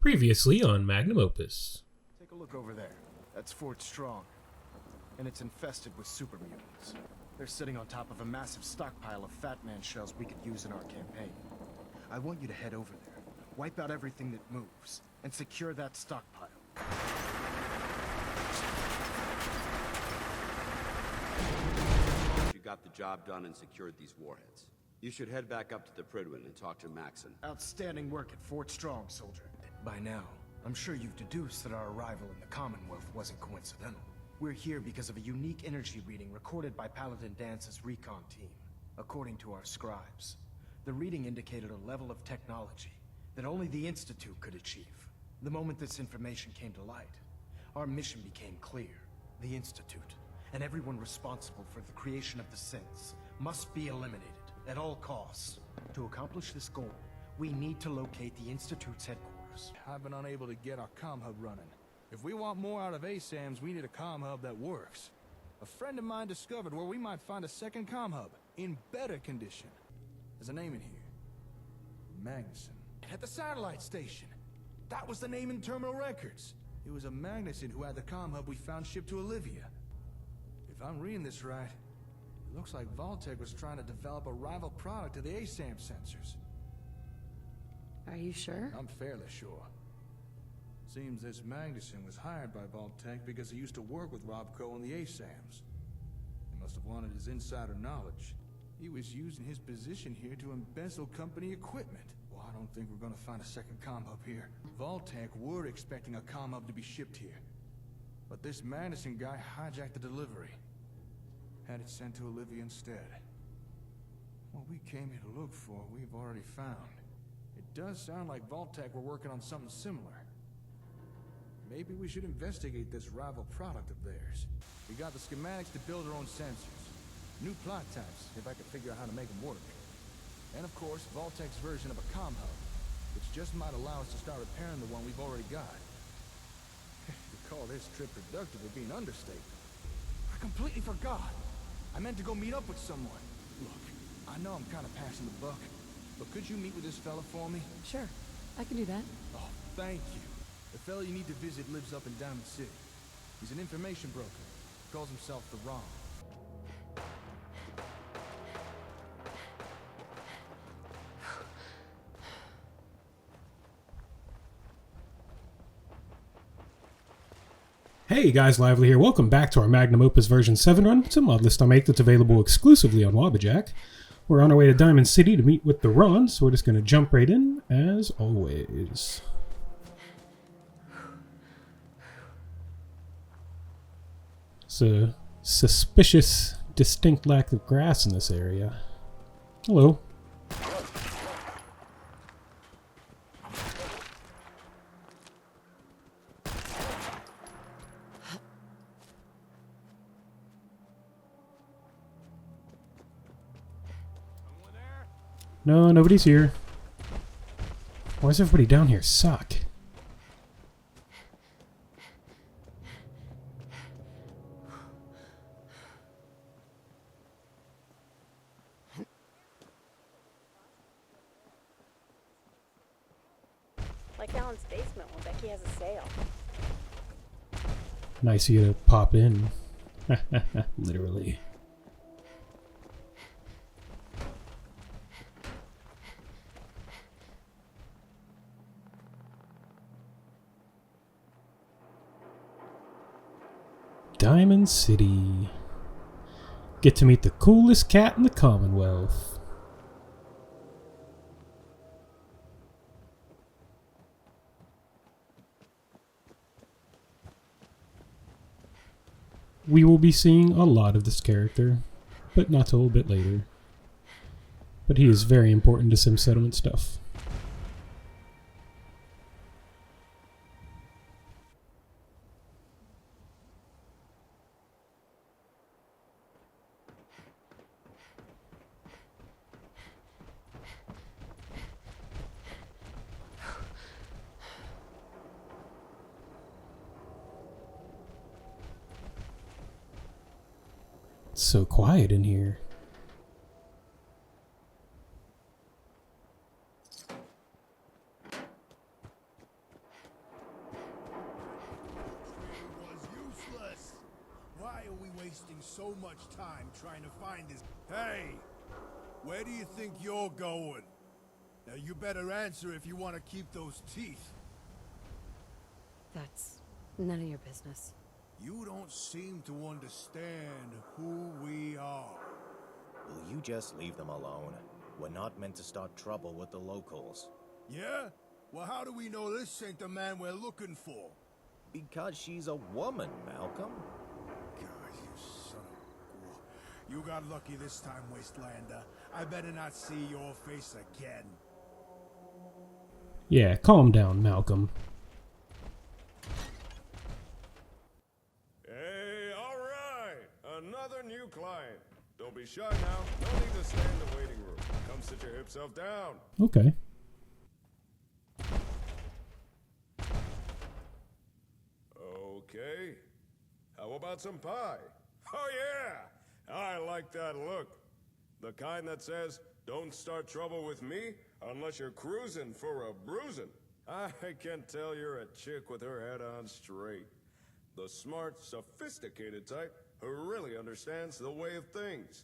Previously on Magnum Opus. Take a look over there. That's Fort Strong. And it's infested with super mutants. They're sitting on top of a massive stockpile of Fat Man shells we could use in our campaign. I want you to head over there, wipe out everything that moves, and secure that stockpile. You got the job done and secured these warheads. You should head back up to the Pridwin and talk to Maxon. Outstanding work at Fort Strong, soldier. By now, I'm sure you've deduced that our arrival in the Commonwealth wasn't coincidental. We're here because of a unique energy reading recorded by Paladin Dance's recon team. According to our scribes, the reading indicated a level of technology that only the Institute could achieve. The moment this information came to light, our mission became clear. The Institute, and everyone responsible for the creation of the synths, must be eliminated at all costs. To accomplish this goal, we need to locate the Institute's headquarters. I've been unable to get our comm hub running. If we want more out of ASAMs, we need a comm hub that works. A friend of mine discovered where we might find a second comm hub in better condition. There's a name in here. Magnuson. At the satellite station. That was the name in terminal records. It was a Magnuson who had the comm hub we found shipped to Olivia. If I'm reading this right, it looks like Vault-Tec was trying to develop a rival product to the ASAM sensors. Are you sure? I'm fairly sure. Seems this Magnuson was hired by Vault-Tec because he used to work with Robco and the ASAMs. He must have wanted his insider knowledge. He was using his position here to embezzle company equipment. Well, I don't think we're gonna find a second comm hub here. Vault-Tec were expecting a comm hub to be shipped here. But this Magnuson guy hijacked the delivery. Had it sent to Olivia instead. What we came here to look for, we've already found. It does sound like Vault-Tec were working on something similar. Maybe we should investigate this rival product of theirs. We got the schematics to build our own sensors. New plot types, if I could figure out how to make them work. And of course, Vault-Tec's version of a comm hub, which just might allow us to start repairing the one we've already got. To call this trip productive would be an understatement. I completely forgot. I meant to go meet up with someone. Look, I know I'm kind of passing the buck, but could you meet with this fella for me? Sure. I can do that. Oh, thank you. The fella you need to visit lives up in Diamond City. He's an information broker. Calls himself the Ron. Hey guys, Lively here. Welcome back to our Magnum Opus version 7 run. It's a mod list I make that's available exclusively on Wabbajack. We're on our way to Diamond City to meet with the Ron, so we're just going to jump right in, as always. It's a suspicious, distinct lack of grass in this area. Hello. No, nobody's here. Why does everybody down here suck? Like Alan's basement when Becky has a sale. Nice of you to pop in. Literally. Diamond City. Get to meet the coolest cat in the Commonwealth. We will be seeing a lot of this character, but not till a bit later. But he is very important to Sim Settlement stuff. It's so quiet in here. wasting so much time trying to find this. Hey! Where do you think you're going? Now you better answer if you want to keep those teeth. That's none of your business. You don't seem to understand who we are. Will you just leave them alone? We're not meant to start trouble with the locals. Yeah? Well, how do we know this ain't the man we're looking for? Because she's a woman, Malcolm. God, you son of a... You got lucky this time, Wastelander. I better not see your face again. Yeah, calm down, Malcolm. Hey, all right! Another new client. Don't be shy now. No need to stay in the waiting room. Come sit your hip self down. Okay. Okay. How about some pie? Oh yeah! I like that look. The kind that says, don't start trouble with me unless you're cruising for a bruising. I can tell you're a chick with her head on straight. The smart, sophisticated type who really understands the way of things.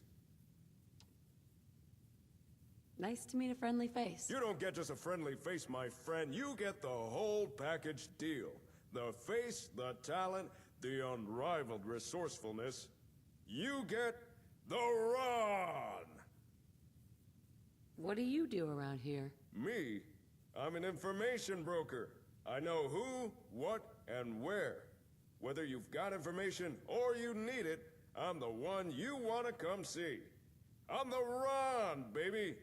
Nice to meet a friendly face. You don't get just a friendly face, my friend. You get the whole package deal. The face, the talent, the unrivaled resourcefulness. You get the Ron! What do you do around here? Me? I'm an information broker. I know who, what, and where. Whether you've got information or you need it, I'm the one you want to come see. I'm the Ron, baby!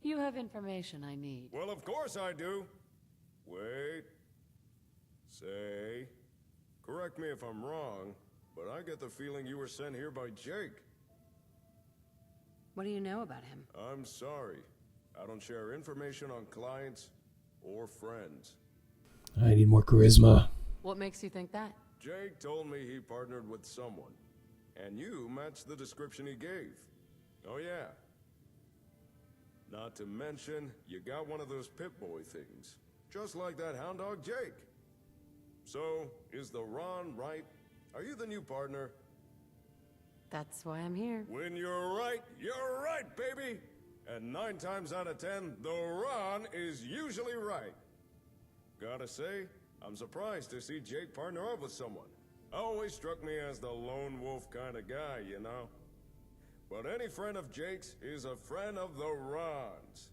You have information I need. Well, of course I do. Wait. Say. Correct me if I'm wrong, but I get the feeling you were sent here by Jake. What do you know about him? I'm sorry. I don't share information on clients or friends. I need more charisma. What makes you think that? Jake told me he partnered with someone, and you matched the description he gave. Oh yeah. Not to mention, you got one of those Pip-Boy things. Just like that hound dog Jake. So, is the Ron right? Are you the new partner? That's why I'm here. When you're right, baby! And 9 times out of 10, the Ron is usually right. Gotta say, I'm surprised to see Jake partner up with someone. Always struck me as the lone wolf kind of guy, you know? But any friend of Jake's is a friend of the Ron's.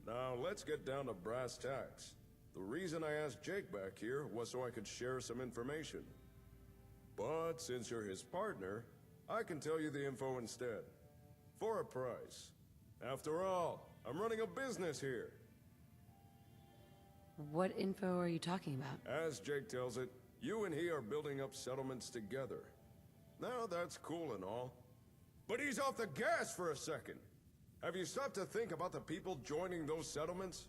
Now, let's get down to brass tacks. The reason I asked Jake back here was so I could share some information. But since you're his partner, I can tell you the info instead. For a price. After all, I'm running a business here. What info are you talking about? As Jake tells it, you and he are building up settlements together. Now, that's cool and all. But he's off the gas for a second. Have you stopped to think about the people joining those settlements?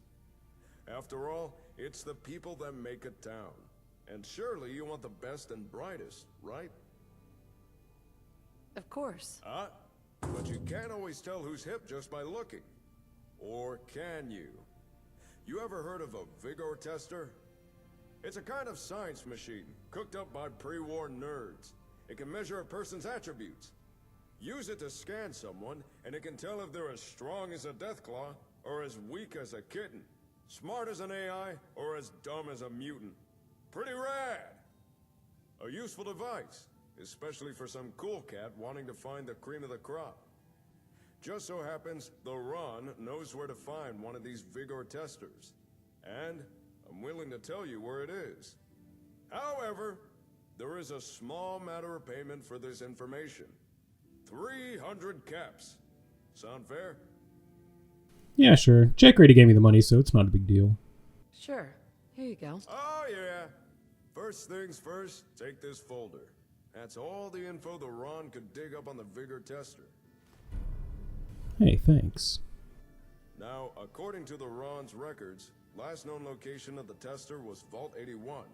After all, it's the people that make a town. And surely you want the best and brightest, right? Of course. But you can't always tell who's hip just by looking. Or can you? You ever heard of a vigor tester? It's a kind of science machine, cooked up by pre-war nerds. It can measure a person's attributes. Use it to scan someone, and it can tell if they're as strong as a deathclaw, or as weak as a kitten. Smart as an AI, or as dumb as a mutant. Pretty rad! A useful device, especially for some cool cat wanting to find the cream of the crop. Just so happens, the Ron knows where to find one of these vigor testers. And I'm willing to tell you where it is. However, there is a small matter of payment for this information. 300 caps. Sound fair? Yeah, sure. Jake already gave me the money, so it's not a big deal. Sure. Here you go. Oh, yeah. First things first, take this folder. That's all the info the Ron could dig up on the vigor tester. Hey, thanks. Now, according to the Ron's records, last known location of the tester was Vault 81.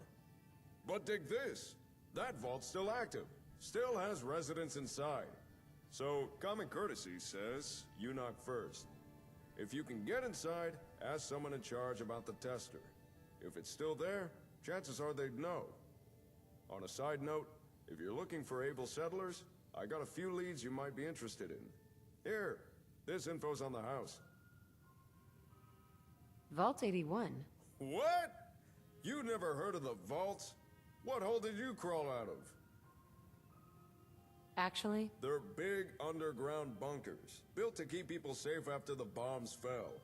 But dig this! That vault's still active. Still has residents inside. So, common courtesy says, you knock first. If you can get inside, ask someone in charge about the tester. If it's still there, chances are they'd know. On a side note, if you're looking for able settlers, I got a few leads you might be interested in. Here, this info's on the house. Vault 81. What? You never heard of the vaults? What hole did you crawl out of? Actually, They're big underground bunkers, built to keep people safe after the bombs fell.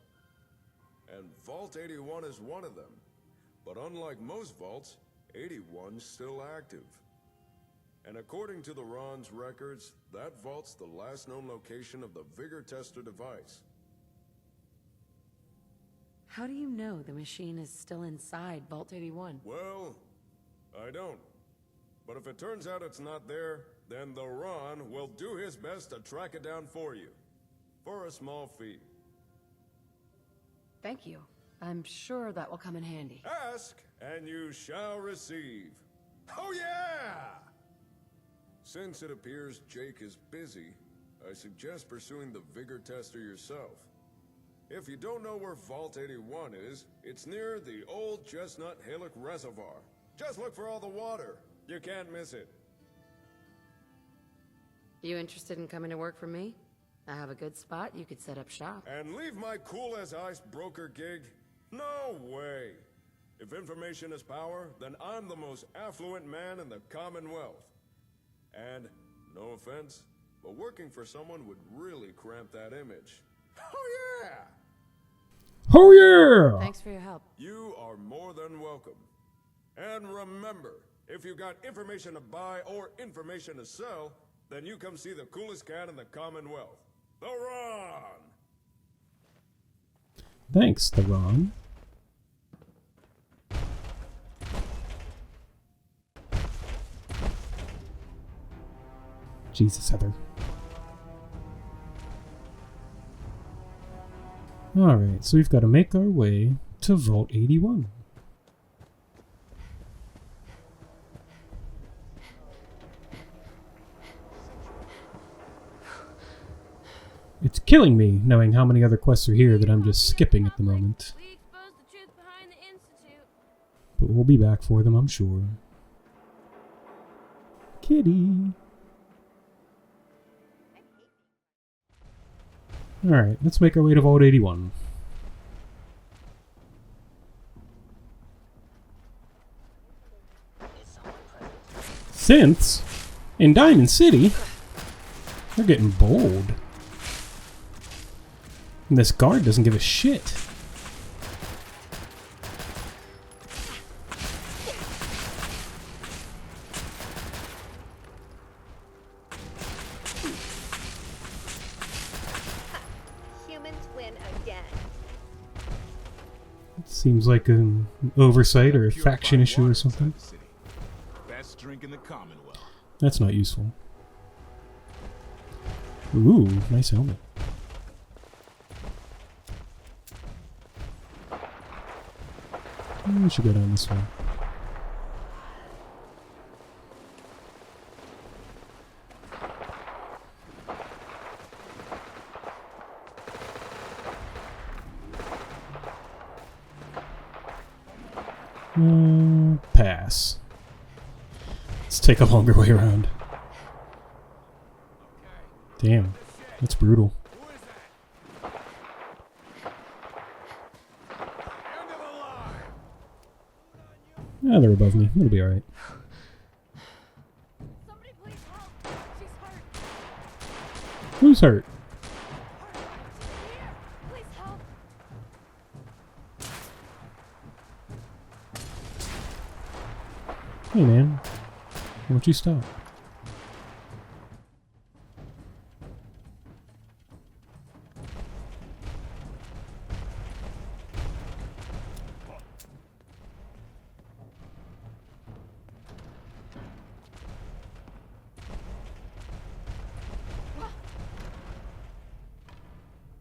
And Vault 81 is one of them. But unlike most vaults, 81's still active. And according to the Ron's records, that vault's the last known location of the Vigor Tester device. how do you know the machine is still inside Vault 81? Well, I don't. But if it turns out it's not there, then the Ron will do his best to track it down for you. For a small fee. Thank you. I'm sure that will come in handy. Ask, and you shall receive. Oh yeah! Since it appears Jake is busy, I suggest pursuing the Vigor Tester yourself. If you don't know where Vault 81 is, it's near the old Chestnut Hillock Reservoir. Just look for all the water. You can't miss it. You interested in coming to work for me? I have a good spot you could set up shop. And leave my cool-as-ice broker gig? No way! If information is power, then I'm the most affluent man in the Commonwealth. And, no offense, but working for someone would really cramp that image. Oh yeah! Oh yeah! Thanks for your help. You are more than welcome. And remember, if you got information to buy or information to sell, then you come see the coolest cat in the Commonwealth. The Ron! Thanks, the Ron. Jesus, Heather. Alright, so we've got to make our way to Vault 81. It's killing me knowing how many other quests are here that I'm just skipping at the moment. We exposed the truth behind the Institute. But we'll be back for them, I'm sure. Kitty! Alright, let's make our way to Vault 81. Synths? In Diamond City? They're getting bold. And this guard doesn't give a shit. Humans win again. It seems like an oversight or a faction issue or something. Best drink in the Commonwealth. That's not useful. Ooh, nice helmet. We should go down this way. Pass. Let's take a longer way around. Damn, that's brutal. Yeah, they're above me. It'll be alright. Somebody please help. She's hurt. Who's hurt? Here, please help. Hey man, why don't you stop?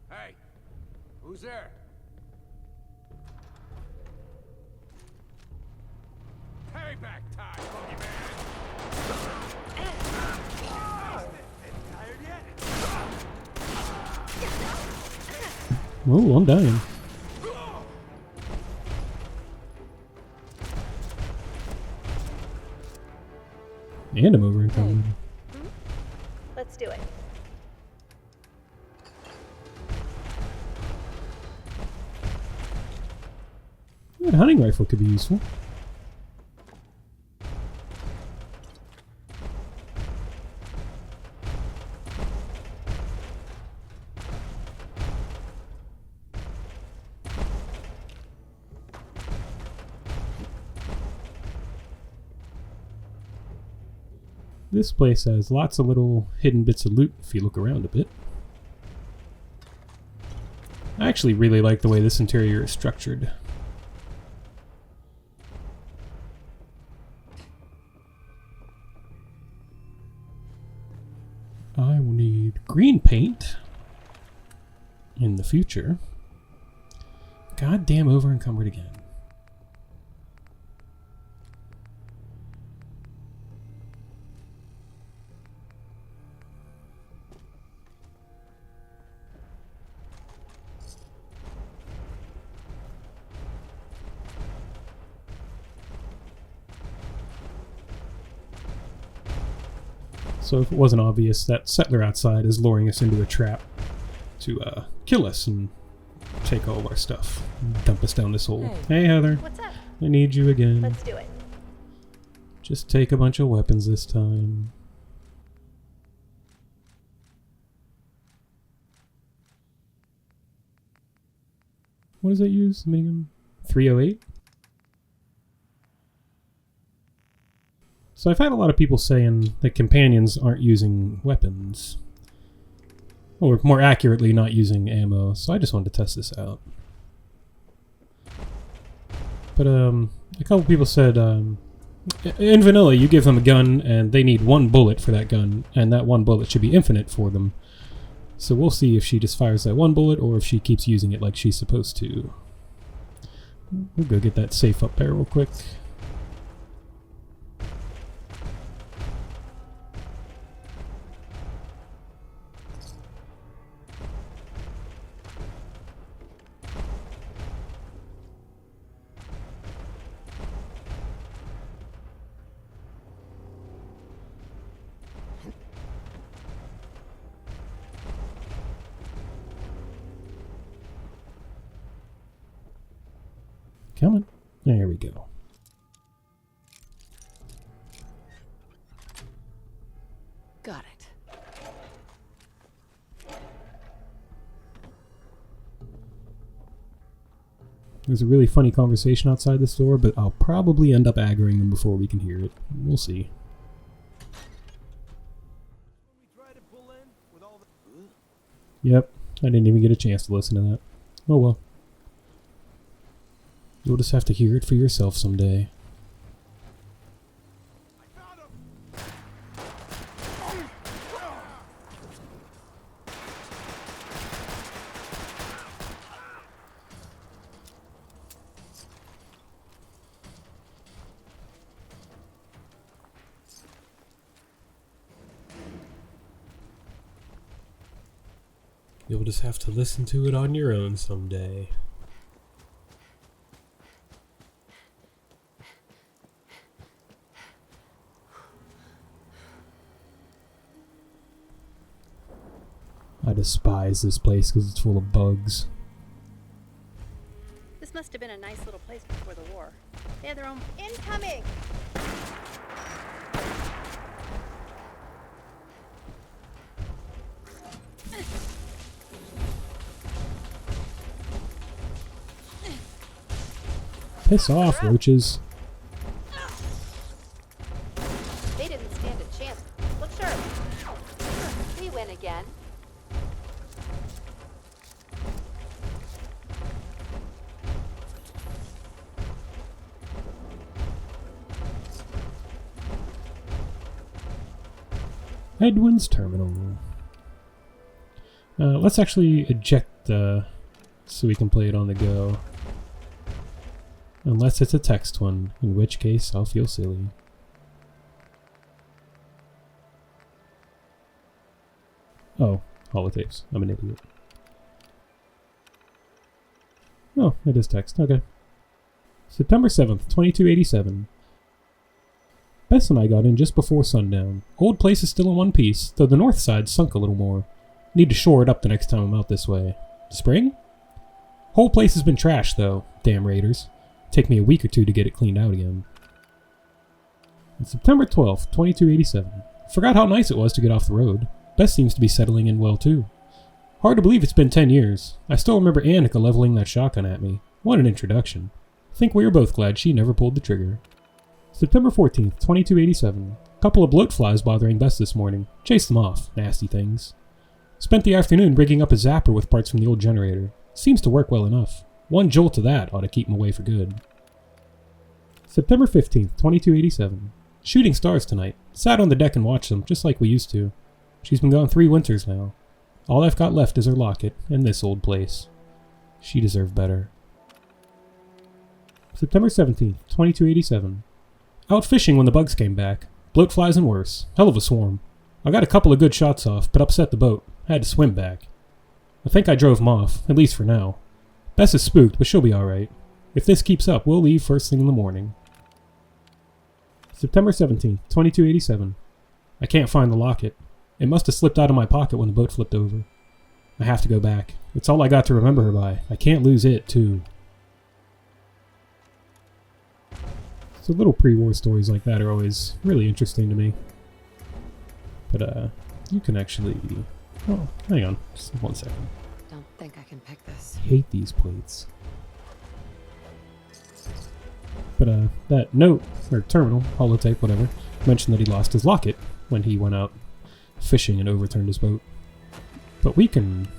Hey, who's there? Payback time, boogeyman! Whoa, I'm dying. And I'm over encumbered. Let's do it. Yeah, a hunting rifle could be useful. This place has lots of little hidden bits of loot if you look around a bit. I actually really like the way this interior is structured. I will need green paint in the future. Goddamn over encumbered again. So if it wasn't obvious, that settler outside is luring us into a trap to kill us and take all of our stuff and dump us down this hole. Hey Heather. What's up? I need you again. Let's do it. Just take a bunch of weapons this time. What does that use? Minigun? 308? So I've had a lot of people saying that companions aren't using weapons. Or more accurately, not using ammo. So I just wanted to test this out. But a couple people said, in vanilla you give them a gun and they need one bullet for that gun. And that one bullet should be infinite for them. So we'll see if she just fires that one bullet or if she keeps using it like she's supposed to. We'll go get that safe up there real quick. Come on. There we go. Got it. There's a really funny conversation outside this door, but I'll probably end up aggroing them before we can hear it. We'll see. Yep, I didn't even get a chance to listen to that. Oh well. You'll just have to hear it for yourself someday. You'll just have to listen to it on your own someday. I despise this place because it's full of bugs. This must have been a nice little place before the war. They had their own incoming! Piss off, roaches. They didn't stand a chance. Look sharp. We win again. Edwin's Terminal. Let's actually eject so we can play it on the go. Unless it's a text one, in which case I'll feel silly. Oh, holotapes. I'm an idiot. Oh, it is text. Okay. September 7th, 2287. Bess and I got in just before sundown. Old place is still in one piece, though the north side sunk a little more. Need to shore it up the next time I'm out this way. Spring? Whole place has been trashed, though. Damn raiders. Take me a week or two to get it cleaned out again. On September 12th, 2287. Forgot how nice it was to get off the road. Bess seems to be settling in well, too. Hard to believe it's been 10 years. I still remember Annika leveling that shotgun at me. What an introduction. Think we were both glad she never pulled the trigger. September 14th, 2287. Couple of bloat flies bothering Bess this morning. Chased them off. Nasty things. Spent the afternoon rigging up a zapper with parts from the old generator. Seems to work well enough. One jolt of that ought to keep him away for good. September 15th, 2287. Shooting stars tonight. Sat on the deck and watched them, just like we used to. She's been gone 3 winters now. All I've got left is her locket, and this old place. She deserved better. September 17th, 2287. Out fishing when the bugs came back. Bloat flies and worse. Hell of a swarm. I got a couple of good shots off, but upset the boat. Had to swim back. I think I drove them off, at least for now. Bess is spooked, but she'll be alright. If this keeps up, we'll leave first thing in the morning. September 17th, 2287. I can't find the locket. It must have slipped out of my pocket when the boat flipped over. I have to go back. It's all I got to remember her by. I can't lose it, too. So little pre-war stories like that are always really interesting to me. But, you can actually... Oh, hang on. Just 1 second. Don't think I can pick this. I hate these plates. But, that note, or terminal, holotape, whatever, mentioned that he lost his locket when he went out fishing and overturned his boat. But we can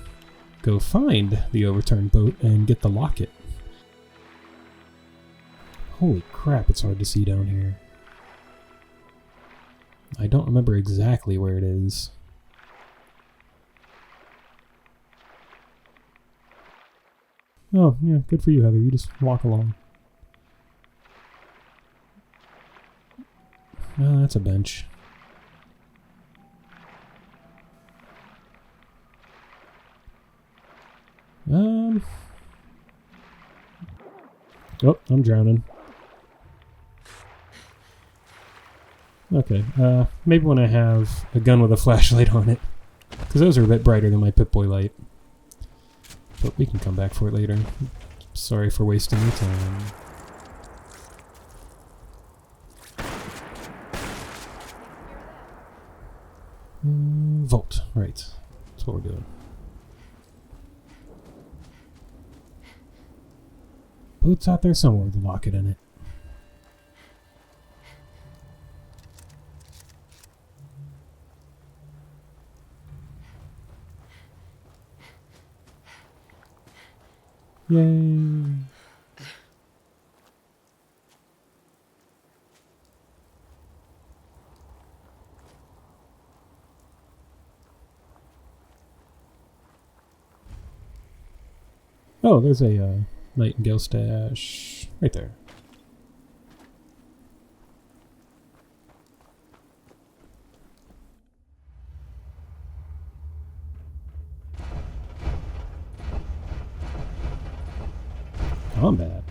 go find the overturned boat and get the locket. Holy crap, it's hard to see down here. I don't remember exactly where it is. Oh, yeah, good for you, Heather. You just walk along. Oh, that's a bench. Oh, I'm drowning. Okay, maybe when I have a gun with a flashlight on it. Because those are a bit brighter than my Pip-Boy light. But we can come back for it later. Sorry for wasting your time. Vault, right. That's what we're doing. Boat's out there somewhere with a locket in it. Yay! Oh, there's a Nightingale stash right there. Combat.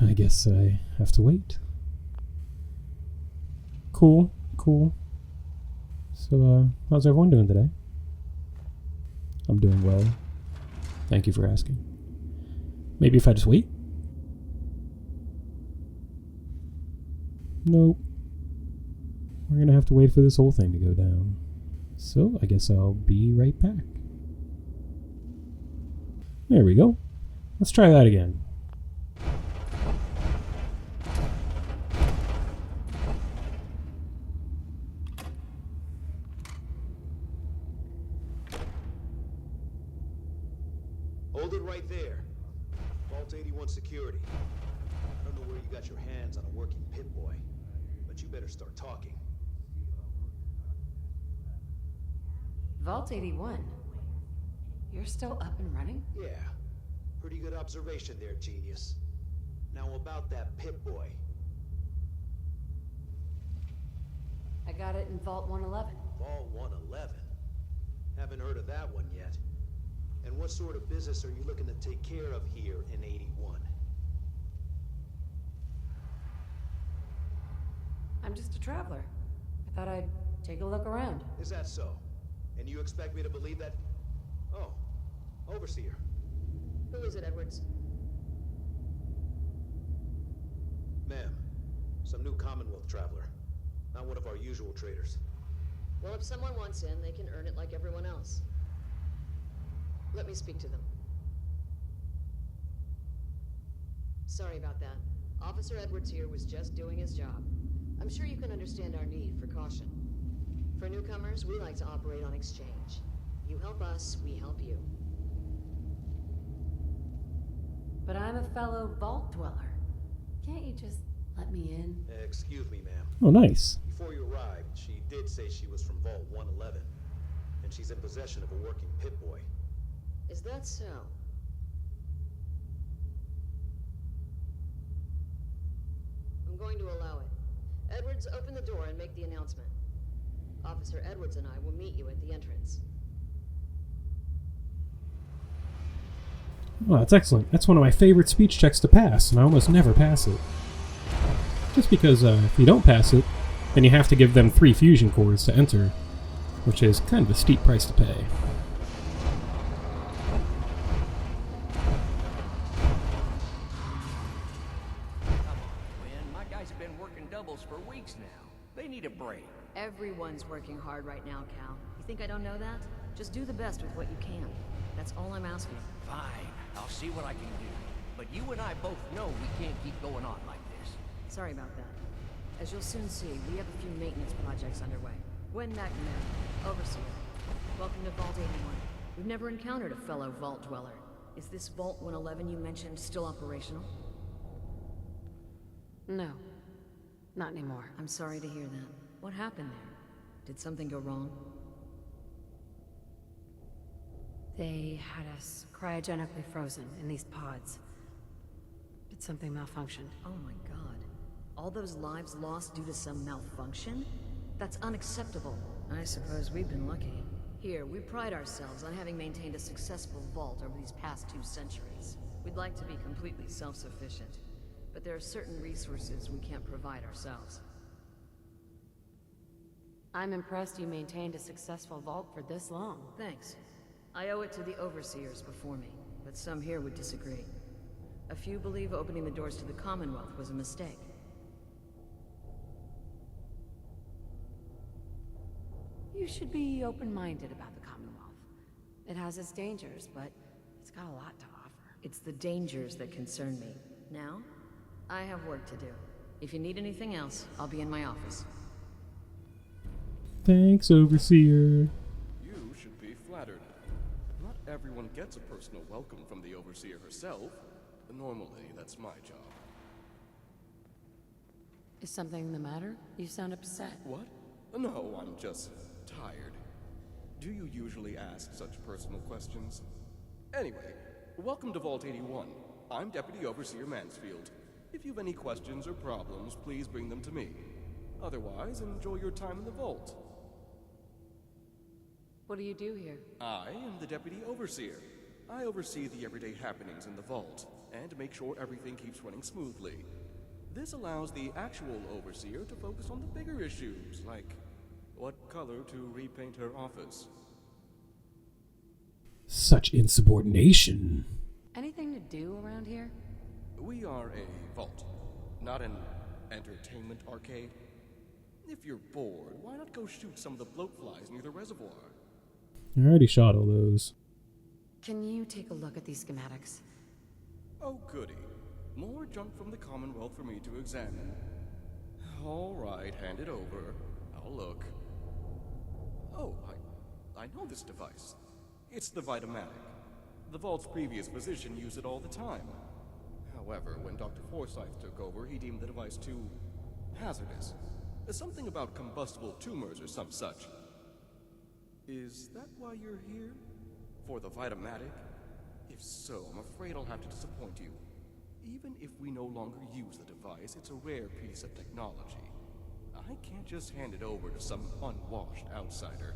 I guess I have to wait. Cool, cool. So, how's everyone doing today? I'm doing well. Thank you for asking. Maybe if I just wait? Nope. We're gonna have to wait for this whole thing to go down. So, I guess I'll be right back. There we go. Let's try that again. Hold it right there. Vault 81 security. I don't know where you got your hands on a working Pip-Boy, but you better start talking. Vault 81? You're still up and running? Yeah. Pretty good observation there, genius. Now about that Pip-Boy. I got it in Vault 111. Vault 111? Haven't heard of that one yet. And what sort of business are you looking to take care of here in 81? just a traveler. I thought I'd take a look around. Is that so? And you expect me to believe that? Oh, Overseer. Who is it, Edwards? Ma'am, some new Commonwealth traveler. Not one of our usual traders. Well, if someone wants in, they can earn it like everyone else. Let me speak to them. Sorry about that. Officer Edwards here was just doing his job. I'm sure you can understand our need for caution. For newcomers, we like to operate on exchange. You help us, we help you. But I'm a fellow vault dweller. Can't you just let me in? Excuse me, ma'am. Oh, nice. Before you arrived, she did say she was from Vault 111, and she's in possession of a working Pip-Boy. Is that so? I'm going to allow it. Edwards, open the door and make the announcement. Officer Edwards and I will meet you at the entrance. Oh, that's excellent. That's one of my favorite speech checks to pass, and I almost never pass it. Just because if you don't pass it, then you have to give them 3 fusion cores to enter, which is kind of a steep price to pay. My guys have been working doubles for weeks now. They need a break. Everyone's working hard right now, Cal. You think I don't know that? Just do the best with what you can. That's all I'm asking. Fine, I'll see what I can do. But you and I both know we can't keep going on like this. Sorry about that. As you'll soon see, we have a few maintenance projects underway. Gwen McNamara, Overseer. Welcome to Vault 81. We've never encountered a fellow Vault Dweller. Is this Vault 111 you mentioned still operational? No. Not anymore. I'm sorry to hear that. What happened there? Did something go wrong? They had us cryogenically frozen in these pods. Did something malfunction? Oh my god. All those lives lost due to some malfunction? That's unacceptable. I suppose we've been lucky. Here, we pride ourselves on having maintained a successful vault over these past 2 centuries. We'd like to be completely self-sufficient, but there are certain resources we can't provide ourselves. I'm impressed you maintained a successful vault for this long. Thanks. I owe it to the overseers before me, but some here would disagree. A few believe opening the doors to the Commonwealth was a mistake. You should be open-minded about the Commonwealth. It has its dangers, but it's got a lot to offer. It's the dangers that concern me. Now, I have work to do. If you need anything else, I'll be in my office. Thanks, Overseer. You should be flattered. Not everyone gets a personal welcome from the Overseer herself. Normally, that's my job. Is something the matter? You sound upset. What? No, I'm just tired. Do you usually ask such personal questions? Anyway, welcome to Vault 81. I'm Deputy Overseer Mansfield. If you have any questions or problems, please bring them to me. Otherwise, enjoy your time in the vault. What do you do here? I am the Deputy Overseer. I oversee the everyday happenings in the vault, and make sure everything keeps running smoothly. This allows the actual Overseer to focus on the bigger issues, like what color to repaint her office. Such insubordination. Anything to do around here? We are a vault, not an entertainment arcade. If you're bored, why not go shoot some of the bloatflies near the reservoir? I already shot all those. Can you take a look at these schematics? Oh, goody. More junk from the Commonwealth for me to examine. All right, hand it over. I'll look. Oh, I know this device. It's the Vit-o-matic. The Vault's previous physician used it all the time. However, when Dr. Forsyth took over, he deemed the device too hazardous. Something about combustible tumors or some such. Is that why you're here? For the Vit-o-matic? If so, I'm afraid I'll have to disappoint you. Even if we no longer use the device, it's a rare piece of technology. I can't just hand it over to some unwashed outsider.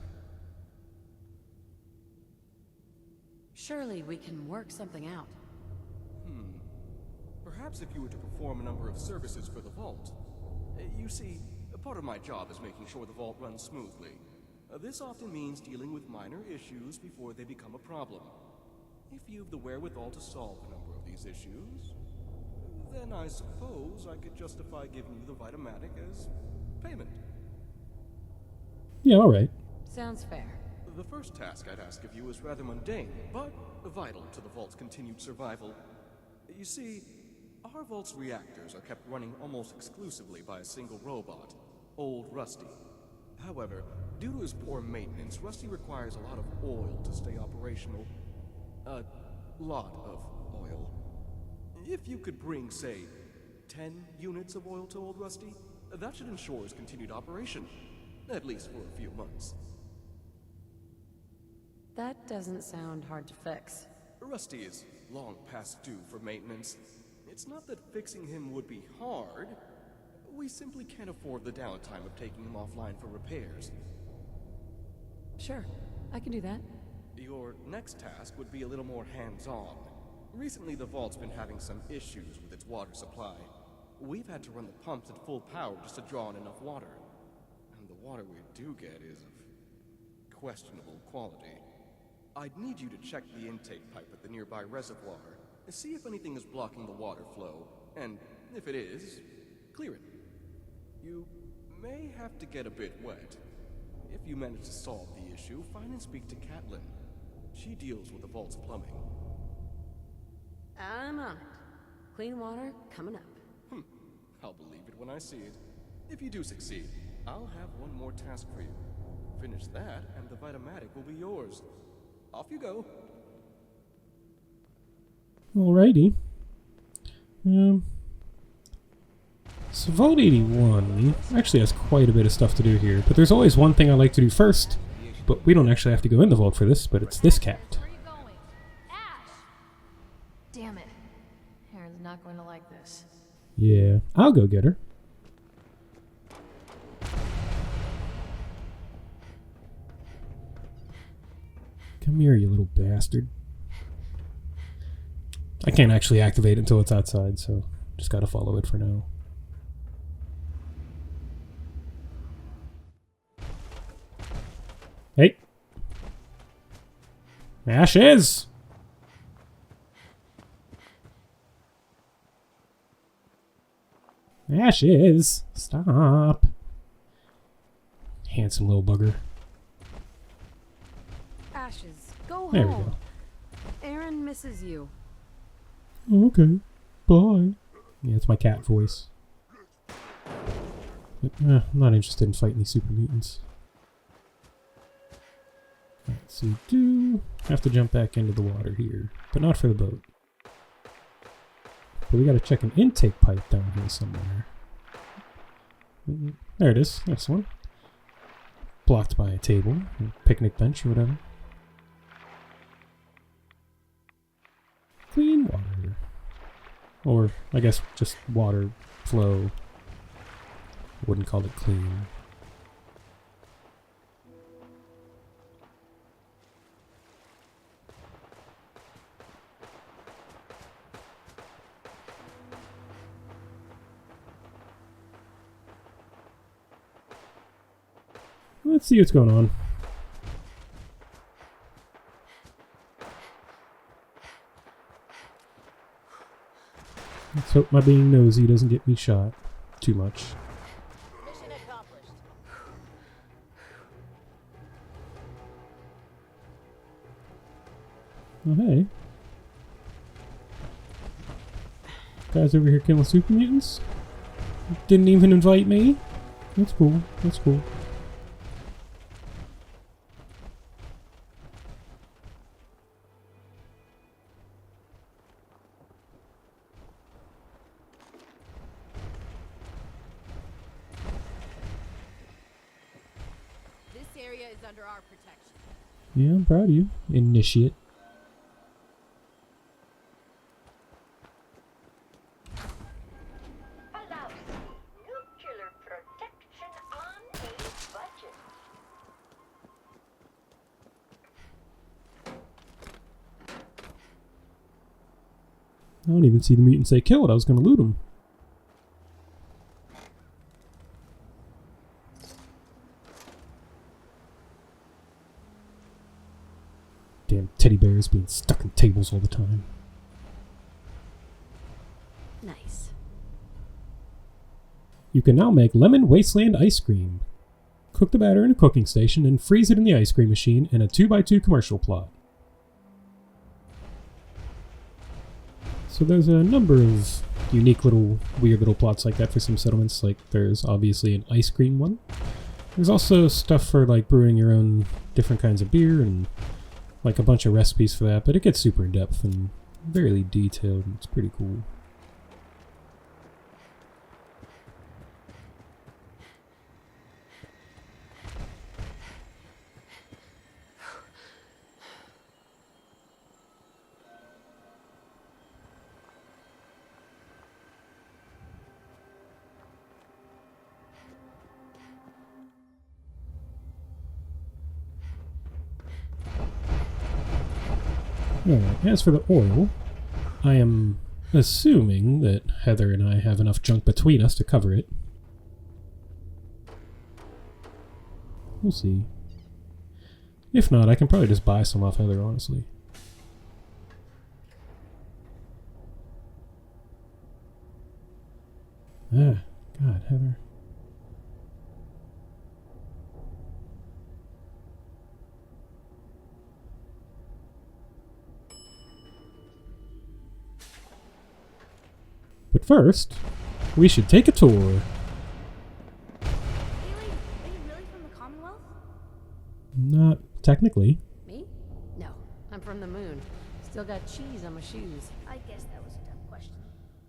Surely we can work something out. Perhaps if you were to perform a number of services for the Vault. You see, Part of my job is making sure the vault runs smoothly. This often means dealing with minor issues before they become a problem. If you've the wherewithal to solve a number of these issues, then I suppose I could justify giving you the Vit-o-matic as payment. Yeah, alright. Sounds fair. The first task I'd ask of you is rather mundane, but vital to the vault's continued survival. You see, our vault's reactors are kept running almost exclusively by a single robot, Old Rusty. However, due to his poor maintenance, Rusty requires a lot of oil to stay operational. A lot of oil. If you could bring, say, 10 units of oil to Old Rusty, that should ensure his continued operation. At least for a few months. That doesn't sound hard to fix. Rusty is long past due for maintenance. It's not that fixing him would be hard. We simply can't afford the downtime of taking him offline for repairs. Sure, I can do that. Your next task would be a little more hands-on. Recently, the vault's been having some issues with its water supply. We've had to run the pumps at full power just to draw in enough water. And the water we do get is of questionable quality. I'd need you to check the intake pipe at the nearby reservoir, and see if anything is blocking the water flow, and if it is, clear it. You may have to get a bit wet. If you manage to solve the issue, find and speak to Catelyn. She deals with the vault's plumbing. I'm on it. Clean water coming up. I'll believe it when I see it. If you do succeed, I'll have one more task for you. Finish that, and the Vit-o-matic will be yours. Off you go. Alrighty. So Vault 81 actually has quite a bit of stuff to do here, but there's always one thing I like to do first, but we don't actually have to go in the vault for this, but it's this cat. Damn it. Aaron's not going to like this. Yeah, I'll go get her. Come here, you little bastard. I can't actually activate it until it's outside, so just gotta follow it for now. Hey! Ashes! Ashes! Stop! Handsome little bugger. Ashes, go home. There we go. Aaron misses you. Okay. Bye. Yeah, it's my cat voice. But, I'm not interested in fighting these super mutants. Alright, so we do have to jump back into the water here, but not for the boat. But we gotta check an intake pipe down here somewhere. There it is. This one. Blocked by a table, a picnic bench, or whatever. Clean water. Or, I guess, just water flow. Wouldn't call it clean. Let's see what's going on. Let's hope my being nosy doesn't get me shot too much. Mission accomplished. Oh, hey. Guys over here killing super mutants? Didn't even invite me? That's cool. That's cool. This area is under our protection. Yeah, I'm proud of you, initiate. Allows nuclear protection on a budget. I don't even see the mutant say kill it. I was going to loot him. is being stuck in tables all the time. Nice. You can now make lemon wasteland ice cream. Cook the batter in a cooking station and freeze it in the ice cream machine in a 2x2 commercial plot. So there's a number of unique little, weird little plots like that for some settlements. Like there's obviously an ice cream one. There's also stuff for like brewing your own different kinds of beer and like a bunch of recipes for that, but it gets super in depth and very detailed and it's pretty cool. Alright, as for the oil, I am assuming that Heather and I have enough junk between us to cover it. We'll see. If not, I can probably just buy some off Heather, honestly. Ah, God, Heather. But first, we should take a tour. Haley, are you really from the Commonwealth? Not technically. Me? No, I'm from the moon. Still got cheese on my shoes. I guess that was a dumb question.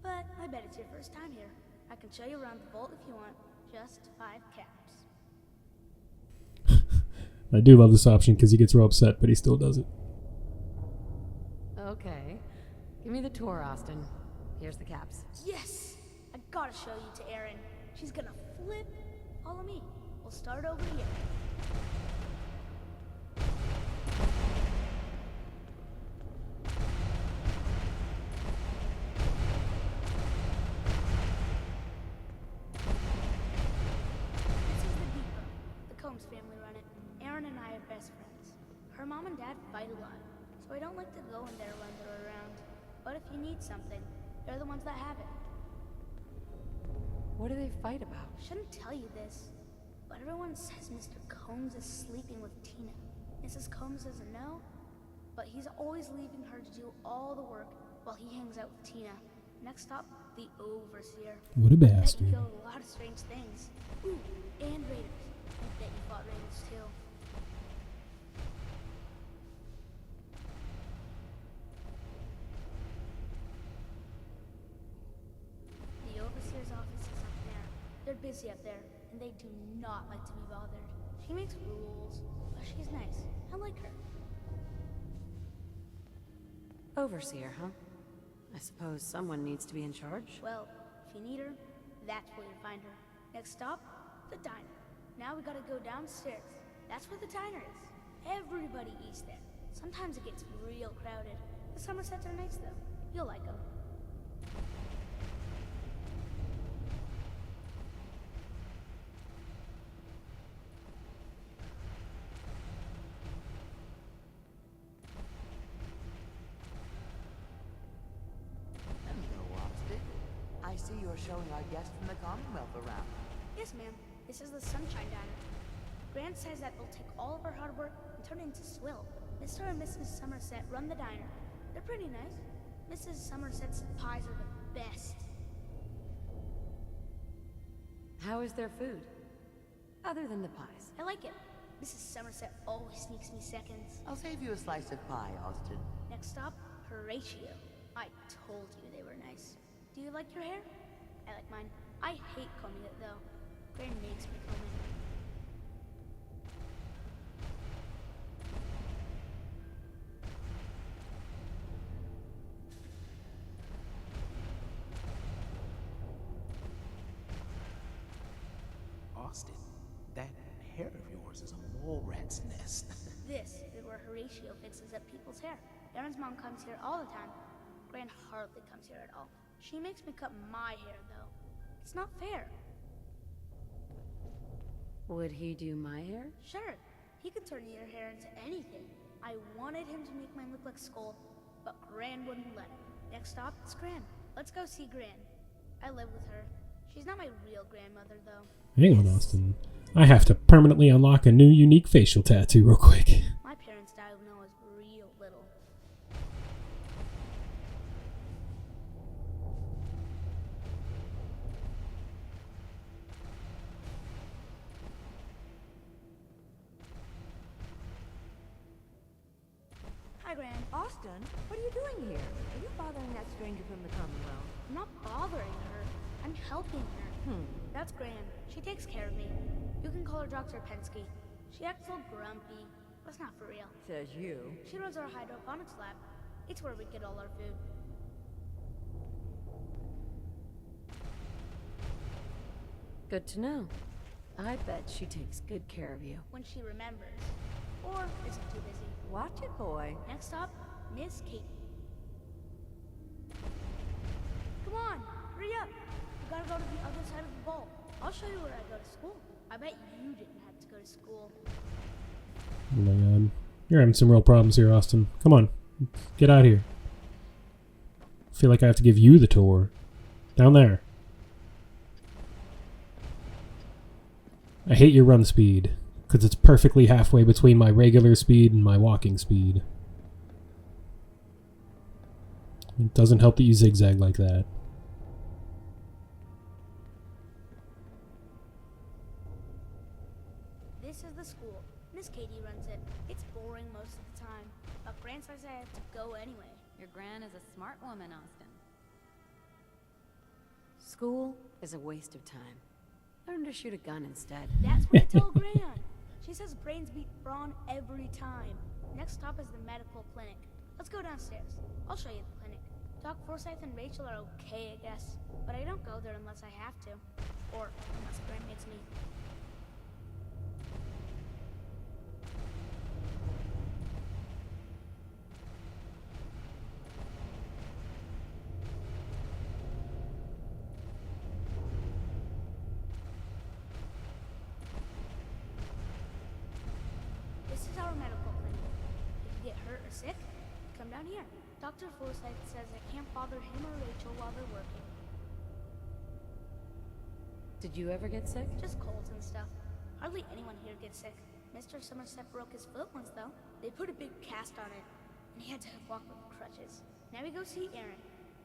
But I bet it's your first time here. I can show you around the vault if you want. Just 5 caps. I do love this option because he gets real upset, but he still does it. Okay. Give me the tour, Austin. Here's the caps. Yes! I gotta show you to Erin. She's gonna flip. Follow me. We'll start over here. This is the depot. The Combs family run it. Erin and I are best friends. Her mom and dad fight a lot, so I don't like to go in there when they're around. But if you need something, they're the ones that have it. What do they fight about? Shouldn't tell you this, but everyone says Mr. Combs is sleeping with Tina. Mrs. Combs doesn't know, but he's always leaving her to do all the work while he hangs out with Tina. Next stop, the Overseer. What a I bet bastard. you killed a lot of strange things. Ooh, and raiders. I bet you fought raiders too. The Overseer's office is up there. They're busy up there, and they do not like to be bothered. She makes rules, but she's nice. I like her. Overseer, huh? I suppose someone needs to be in charge. Well, if you need her, that's where you find her. Next stop, the diner. Now we gotta go downstairs. That's where the diner is. Everybody eats there. Sometimes it gets real crowded. The Somersets are nice though. You'll like them. Hello, Austin. I see you're showing our guests from the Commonwealth around. Yes, ma'am. This is the Sunshine Diner. Grant says that they'll take all of our hard work and turn it into swill. Mr. and Mrs. Somerset run the diner. They're pretty nice. Mrs. Somerset's pies are the best. How is their food? Other than the pies. I like it. Mrs. Somerset always sneaks me seconds. I'll save you a slice of pie, Austin. Next stop, Horatio. I told you they were nice. Do you like your hair? I like mine. I hate combing it though. Gran makes me comb it. Austin, that hair of yours is a mole rat's nest. This is where Horatio fixes up people's hair. Aaron's mom comes here all the time. Gran hardly comes here at all. She makes me cut my hair though. It's not fair. Would he do my hair? Sure, he can turn your hair into anything. I wanted him to make mine look like Skull, but Gran wouldn't let me. Next stop, it's Gran. Let's go see Gran. I live with her. She's not my real grandmother, though. Hang on, Austin. I have to permanently unlock a new unique facial tattoo real quick. My parents died when I was real little. Hi, Gran. Austin, what are you doing here? Are you bothering that stranger from the Commonwealth? I'm not bothering her. I'm helping her. That's Gran. She takes care of me. You can call her Dr. Pensky. She acts all grumpy. That's not for real. Says you. She runs our hydroponics lab. It's where we get all our food. Good to know. I bet she takes good care of you. When she remembers. Or isn't too busy. Watch it, boy. Next stop, Miss Katie. Come on, hurry up. We gotta go to the other side of the bowl. I'll show you where I go to school. I bet you didn't have to go to school. Oh my god. You're having some real problems here, Austin. Come on. Get out of here. I feel like I have to give you the tour. Down there. I hate your run speed, because it's perfectly halfway between my regular speed and my walking speed. It doesn't help that you zigzag like that. This is the school. Miss Katie runs it. It's boring most of the time, but Gran says I have to go anyway. Your Gran is a smart woman, Austin. School is a waste of time. Learn to shoot a gun instead. That's what I told Gran. She says brains beat brawn every time. Next stop is the medical clinic. Let's go downstairs. I'll show you the clinic. Doc Forsyth and Rachel are okay, I guess. But I don't go there unless I have to. Or unless Gran makes me. This is our medical clinic. If you get hurt or sick, come down here. Dr. Forsyth says I can't bother him or Rachel while they're working. Did you ever get sick? Just colds and stuff. Hardly anyone here gets sick. Mr. Somerset broke his foot once, though. They put a big cast on it, and he had to walk with crutches. Now we go see Erin.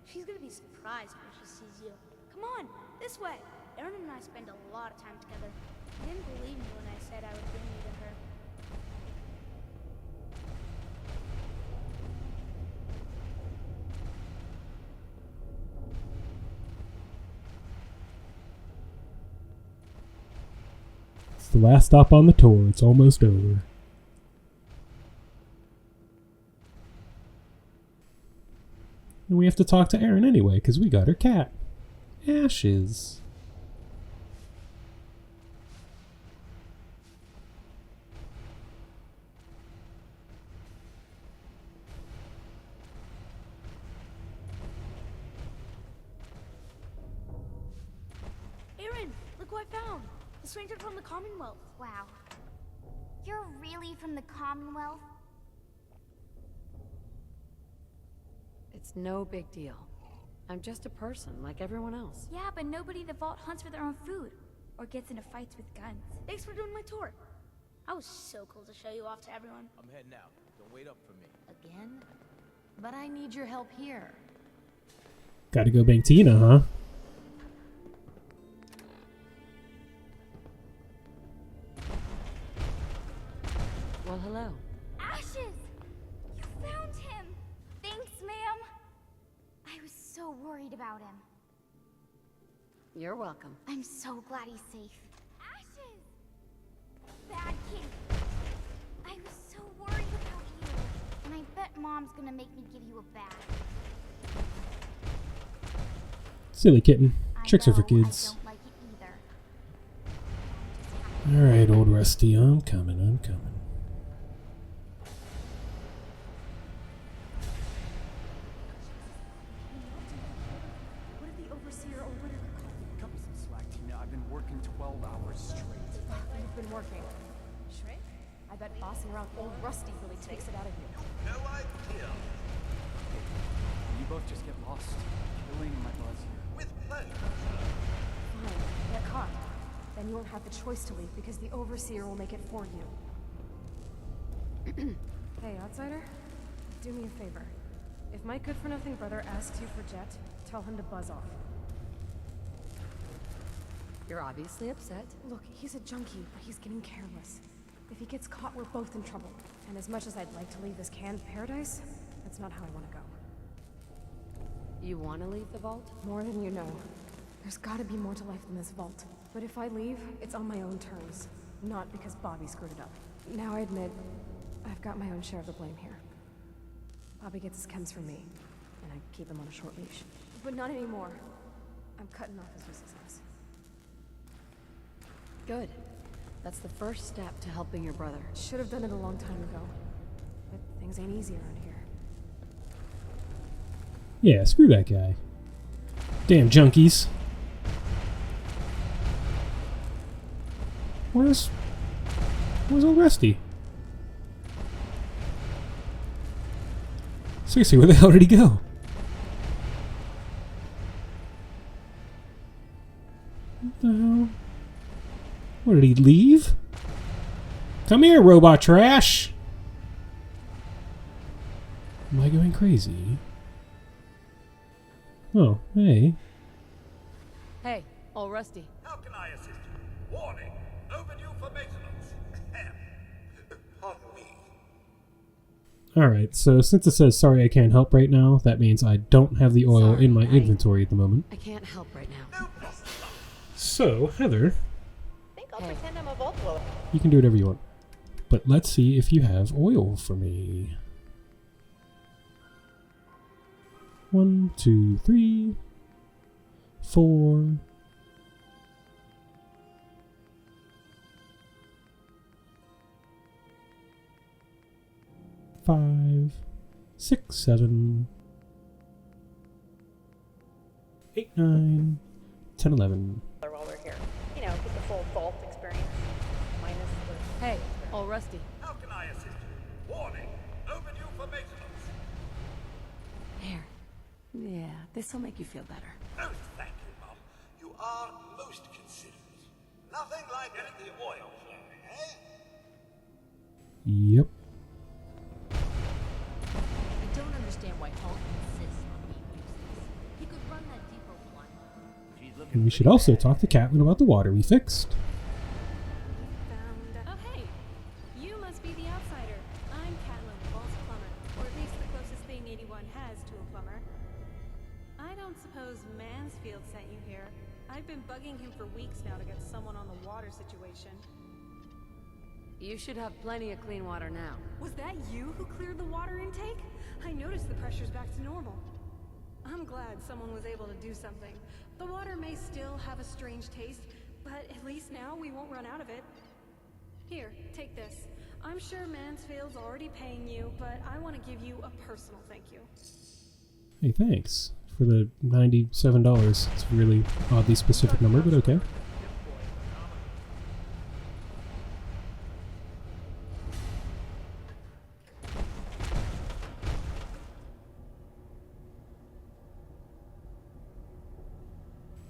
She's gonna be surprised when she sees you. Come on, this way. Erin and I spend a lot of time together. She didn't believe me when I said I would bring you to her. It's the last stop on the tour. It's almost over. And we have to talk to Erin anyway, because we got her cat. Ashes. Erin, look who I found. The stranger from the Commonwealth. Wow. You're really from the Commonwealth? It's no big deal. I'm just a person like everyone else. Yeah, but nobody in the vault hunts for their own food. Or gets into fights with guns. Thanks for doing my tour. I was so cool to show you off to everyone. I'm heading out. Don't wait up for me. Again? But I need your help here. Gotta go bang Tina, huh? Well, hello. Ashes! You found him! Thanks, ma'am! I was so worried about him. You're welcome. I'm so glad he's safe. Ashes! Bad kid. I was so worried about you. And I bet Mom's gonna make me give you a bath. Silly kitten. Tricks are for kids. I don't like it either. Alright, old Rusty. I'm coming. What did the overseer or whatever call me? Cut me some slack, Tina. I've been working 12 hours straight. You've been working. Shrink? I bet bossing around old Rusty really takes it out of you. No idea. You both just get lost. Killing my buzz here. With pleasure, Fine, get caught. Then you won't have the choice to leave because the Overseer will make it for you. Hey, outsider. Do me a favor. If my good-for-nothing brother asks you for Jet, tell him to buzz off. You're obviously upset. Look, he's a junkie, but he's getting careless. If he gets caught, we're both in trouble. And as much as I'd like to leave this canned paradise, that's not how I want to go. You want to leave the vault? More than you know. There's gotta be more to life than this vault. But if I leave, it's on my own terms. Not because Bobby screwed it up. Now I admit, I've got my own share of the blame here. Bobby gets his chems from me, and I keep him on a short leash. But not anymore. I'm cutting off his useless ass. Good. That's the first step to helping your brother. Should have done it a long time ago. But things ain't easy around here. Yeah, screw that guy. Damn junkies. Where's old Rusty? Seriously, where the hell did he go? What the hell? What, did he leave? Come here, robot trash! Am I going crazy? Oh, hey. Hey, old Rusty. how can I assist you? Warning, overdue for maintenance. Pardon me. Alright, so since it says sorry I can't help right now, that means I don't have the oil in my inventory at the moment. I can't help right now. So, Heather, I think I'll pretend I'm a vault dweller. you can do whatever you want. But let's see if you have oil for me. 1, 2, 3, 4. 5, 6, 7, 8, 9, 10, 11. While we're here, you know, get the full vault experience. Minus the. Hey, old Rusty. How can I assist you? Warning, overdue for maintenance. Here. Yeah, this'll make you feel better. Oh, thank you, Mom. You are most considerate. Nothing like getting the oil flowing, eh? Yep. I don't understand why Hulk insists on being useless. He could run that depot line. And we should also talk to Catelyn about the water we fixed. Oh, hey! You must be the outsider. I'm Catelyn, the Vault's plumber, or at least the closest thing 81 has to a plumber. I don't suppose Mansfield sent you here. I've been bugging him for weeks now to get someone on the water situation. You should have plenty of clean water now. Was that you who cleared the water intake? I noticed the pressure's back to normal. I'm glad someone was able to do something. The water may still have a strange taste, but at least now we won't run out of it. Here, take this. I'm sure Mansfield's already paying you, but I want to give you a personal thank you. Hey, thanks for the $97. It's a really oddly specific number, but okay.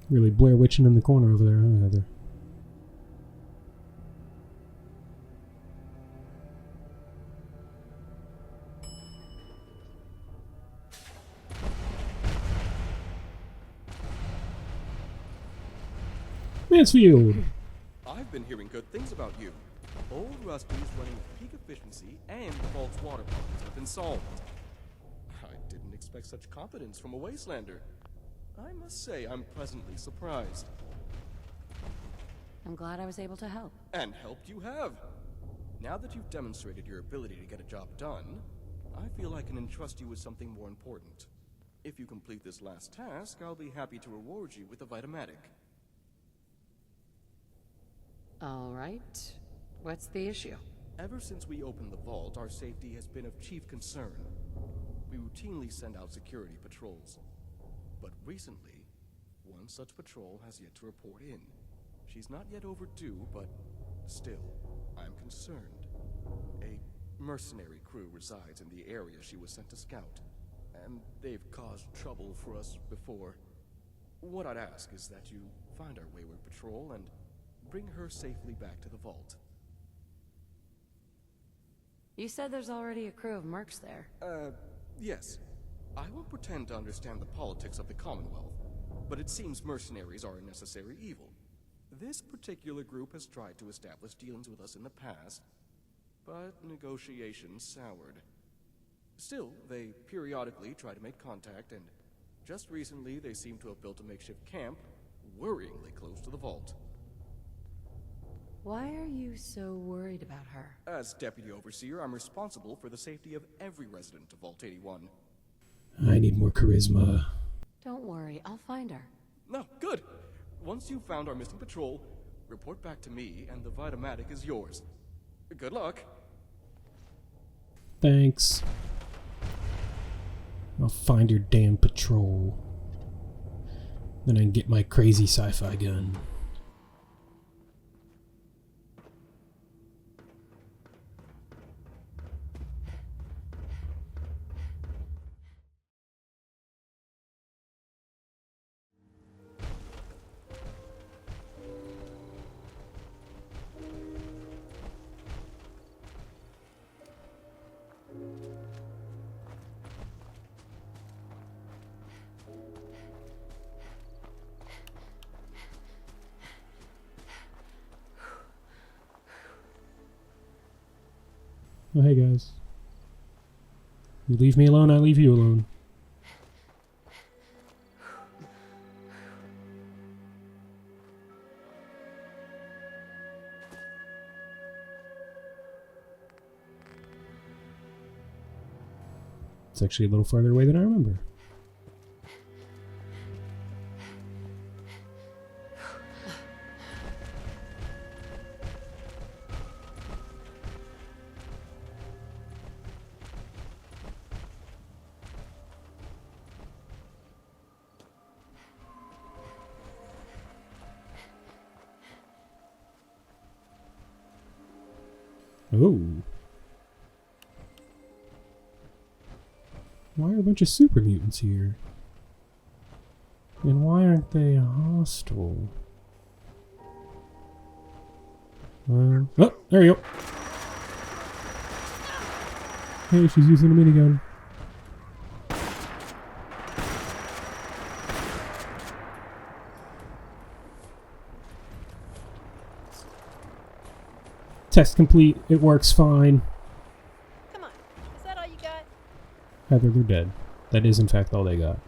Really Blair Witching in the corner over there, huh, Heather? Mansfield! I've been hearing good things about you. Old Rusty's running at peak efficiency, and the vault's water problems have been solved. I didn't expect such confidence from a wastelander. I must say I'm pleasantly surprised. I'm glad I was able to help. And helped you have. Now that you've demonstrated your ability to get a job done, I feel I can entrust you with something more important. If you complete this last task, I'll be happy to reward you with a Vit-o-matic. All right. What's the issue? Ever since we opened the vault, our safety has been of chief concern. We routinely send out security patrols. But recently, one such patrol has yet to report in. She's not yet overdue, but still, I'm concerned. A mercenary crew resides in the area she was sent to scout, and they've caused trouble for us before. What I'd ask is that you find our wayward patrol and bring her safely back to the vault. You said there's already a crew of mercs there. Yes. I won't pretend to understand the politics of the Commonwealth, but it seems mercenaries are a necessary evil. This particular group has tried to establish dealings with us in the past, but negotiations soured. Still, they periodically try to make contact, and just recently they seem to have built a makeshift camp worryingly close to the vault. Why are you so worried about her? As Deputy Overseer, I'm responsible for the safety of every resident of Vault 81. I need more charisma. Don't worry, I'll find her. No, good. Once you've found our missing patrol, report back to me and the Vit-o-matic is yours. Good luck. Thanks. I'll find your damn patrol. Then I can get my crazy sci-fi gun. Oh, hey guys. You leave me alone, I leave you alone. It's actually a little farther away than I remember. Oh. Why are a bunch of super mutants here? And why aren't they hostile? Oh, there you go. Hey, she's using a minigun. Test complete. It works fine. Come on, is that all you got? Heather, they're dead. That is, in fact, all they got.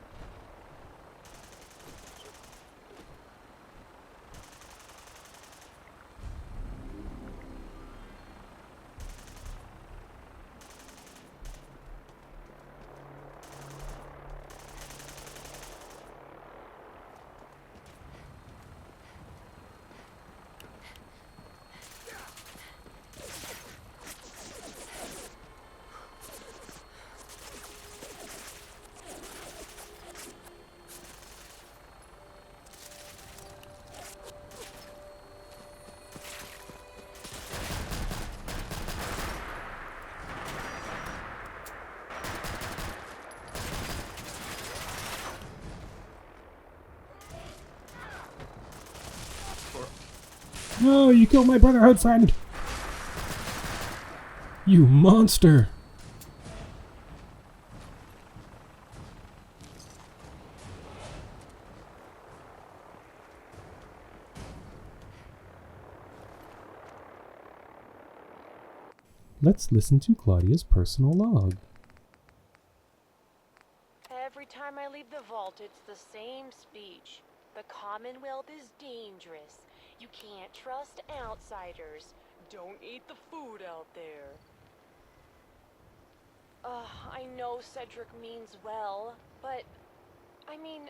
No, you killed my Brotherhood friend! You monster! Let's listen to Claudia's personal log. Every time I leave the vault, it's the same speech. The Commonwealth is dangerous. You can't trust outsiders. Don't eat the food out there. I know Cedric means well, but I mean,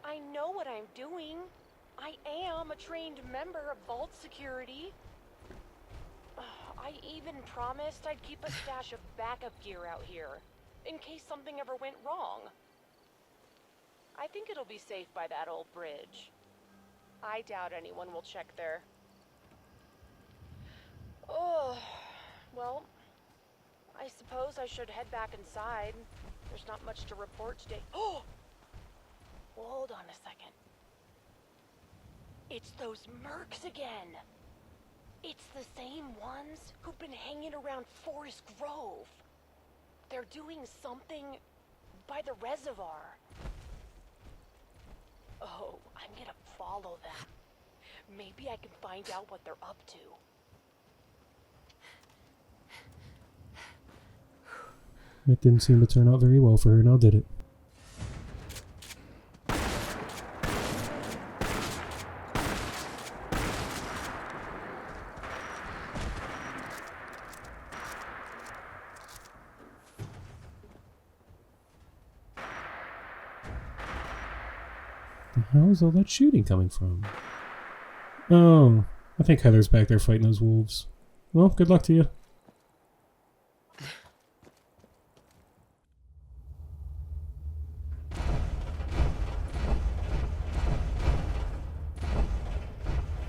I know what I'm doing. I am a trained member of Vault Security. I even promised I'd keep a stash of backup gear out here, in case something ever went wrong. I think it'll be safe by that old bridge. I doubt anyone will check there. Oh, well, I suppose I should head back inside. There's not much to report today. Oh! Hold on a second. It's those mercs again. It's the same ones who've been hanging around Forest Grove. They're doing something by the reservoir. Oh, I'm gonna follow them. Maybe I can find out what they're up to. It didn't seem to turn out very well for her, now did it? The hell is all that shooting coming from? Oh, I think Heather's back there fighting those wolves. Well, good luck to you.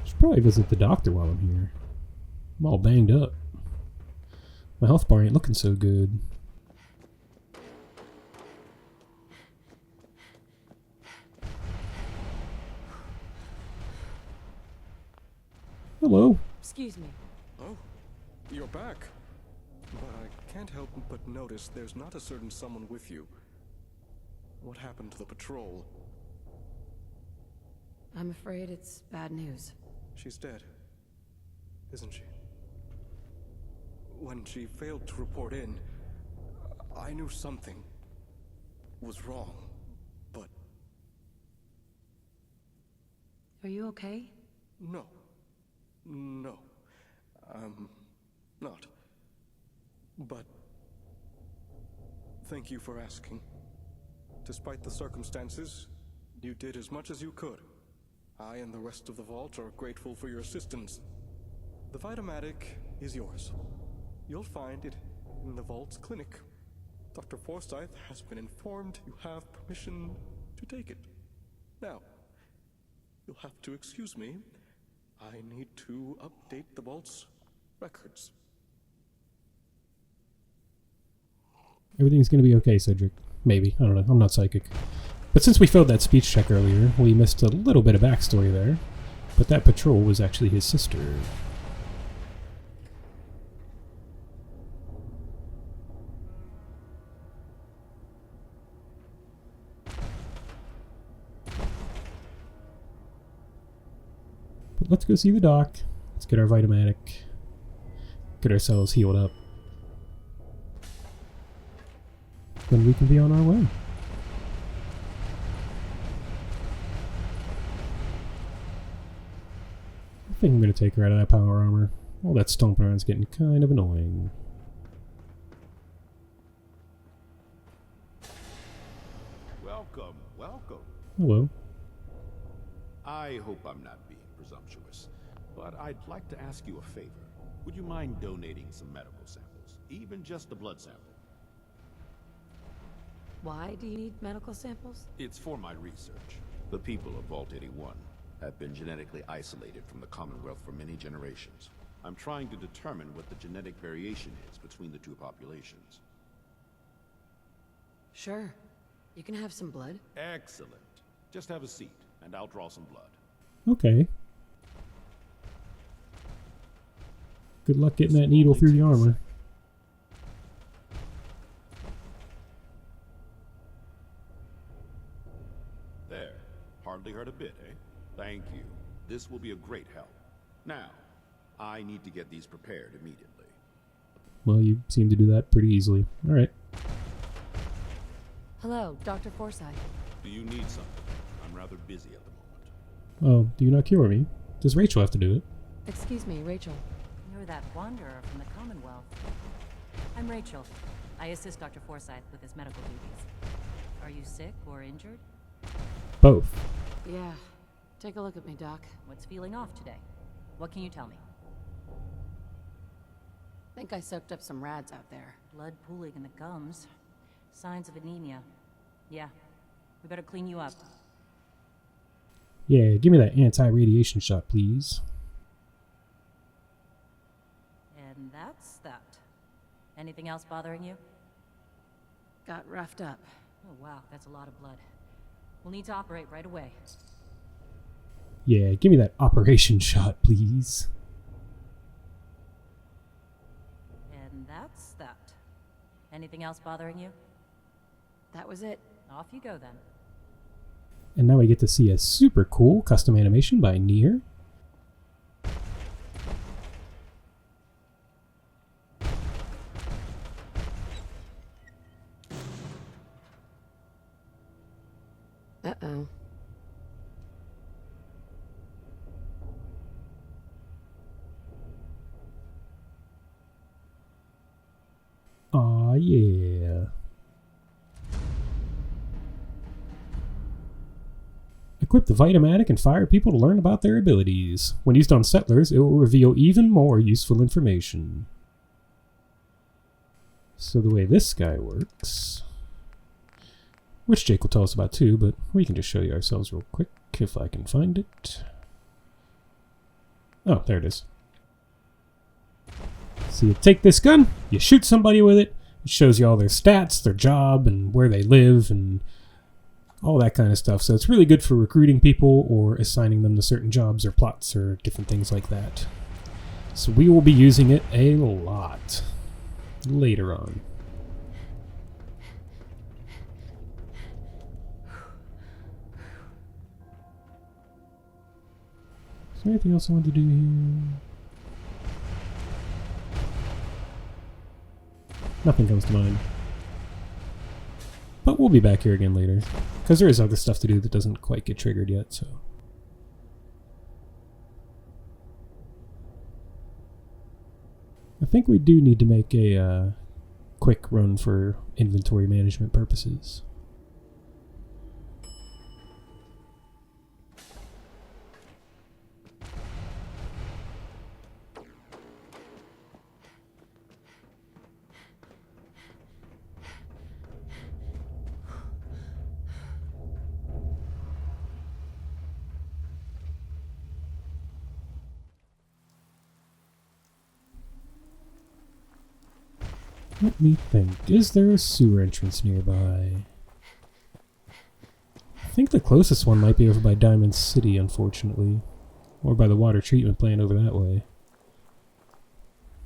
Should probably visit the doctor while I'm here. I'm all banged up. My health bar ain't looking so good. Hello. Excuse me. Oh, you're back. But I can't help but notice there's not a certain someone with you. What happened to the patrol? I'm afraid it's bad news. She's dead, isn't she? When she failed to report in, I knew something was wrong, but... Are you okay? No. No. I'm not. But... thank you for asking. Despite the circumstances, you did as much as you could. I and the rest of the Vault are grateful for your assistance. The Vit-o-matic is yours. You'll find it in the Vault's clinic. Dr. Forsyth has been informed you have permission to take it. Now, you'll have to excuse me. I need to update the Vault's records. Everything's gonna be okay, Cedric. Maybe. I don't know. I'm not psychic. But since we failed that speech check earlier, we missed a little bit of backstory there. But that patrol was actually his sister. But let's go see the doc. Let's get our Vit-o-matic. Get ourselves healed up. Then we can be on our way. I think I'm going to take her out of that power armor. All that stomping around is getting kind of annoying. Welcome, welcome. Hello. I hope I'm not being presumptuous, but I'd like to ask you a favor. Would you mind donating some medical samples? Even just a blood sample. Why do you need medical samples? It's for my research. The people of Vault 81 have been genetically isolated from the Commonwealth for many generations. I'm trying to determine what the genetic variation is between the two populations. Sure. You can have some blood. Excellent. Just have a seat, and I'll draw some blood. Okay. Good luck getting that needle through the armor. There. Hardly hurt a bit, eh? Thank you. This will be a great help. Now, I need to get these prepared immediately. Well, you seem to do that pretty easily. Alright. Hello, Dr. Forsyth. Do you need something? I'm rather busy at the moment. Oh, do you not cure me? Does Rachel have to do it? Excuse me, Rachel. You're that wanderer from the Commonwealth. I'm Rachel. I assist Dr. Forsyth with his medical duties. Are you sick or injured? Both. Yeah. Take a look at me, Doc. What's feeling off today? What can you tell me? Think I soaked up some rads out there. Blood pooling in the gums. Signs of anemia. Yeah. We better clean you up. Yeah, give me that anti-radiation shot, please. And that's that. Anything else bothering you? Got roughed up. Oh wow, that's a lot of blood. We'll need to operate right away. Yeah, give me that operation shot, please. And that's that. Anything else bothering you? That was it. Off you go then. And now we get to see a super cool custom animation by Nier. Uh-oh. Aw, yeah. Equip the Vit-o-matic and fire people to learn about their abilities. When used on settlers, it will reveal even more useful information. So the way this guy works, which Jake will tell us about too, but we can just show you ourselves real quick if I can find it. Oh, there it is. So you take this gun, you shoot somebody with it, it shows you all their stats, their job, and where they live, and all that kind of stuff. So it's really good for recruiting people or assigning them to certain jobs or plots or different things like that. So we will be using it a lot later on. Is there anything else I want to do here? Nothing comes to mind. But we'll be back here again later, because there is other stuff to do that doesn't quite get triggered yet, so. I think we do need to make a quick run for inventory management purposes. Let me think. Is there a sewer entrance nearby? I think the closest one might be over by Diamond City, unfortunately. Or by the water treatment plant over that way.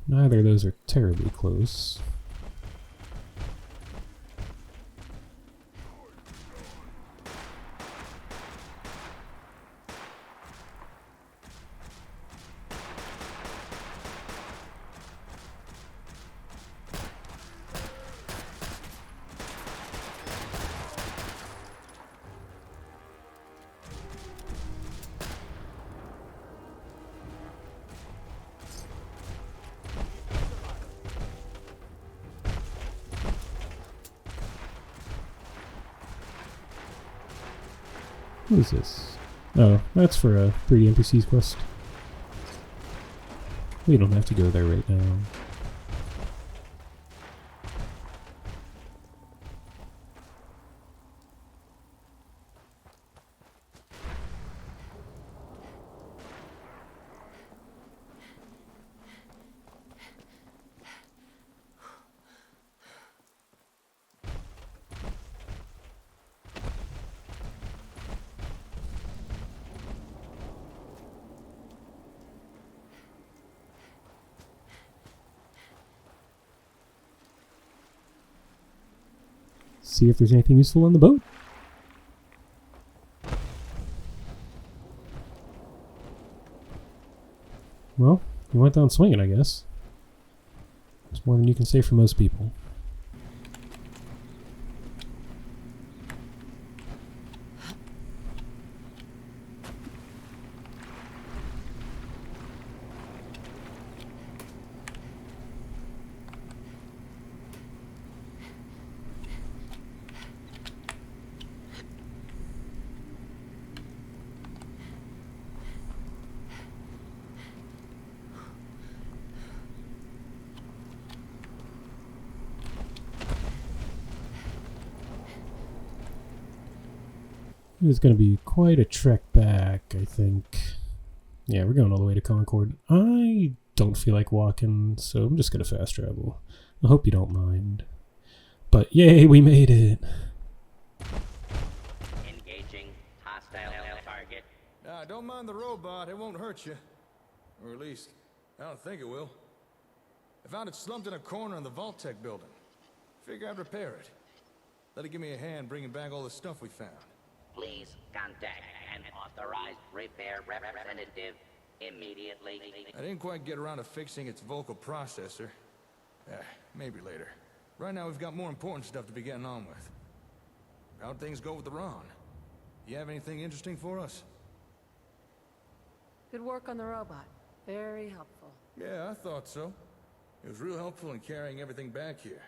Neither of those are terribly close. What is this? Oh, that's for a 3D NPCs quest. We don't have to go there right now. See if there's anything useful on the boat. Well, you went down swinging, I guess. It's more than you can say for most people. It's going to be quite a trek back, I think. Yeah, we're going all the way to Concord. I don't feel like walking, so I'm just going to fast travel. I hope you don't mind. But yay, we made it. Engaging hostile target. Don't mind the robot, it won't hurt you. Or at least, I don't think it will. I found it slumped in a corner in the Vault-Tec building. Figure I'd repair it. Let it give me a hand bringing back all the stuff we found. Please contact an authorized repair representative immediately. I didn't quite get around to fixing its vocal processor. Maybe later. Right now we've got more important stuff to be getting on with. How'd things go with the Ron? You have anything interesting for us? Good work on the robot. Very helpful. Yeah, I thought so. It was real helpful in carrying everything back here.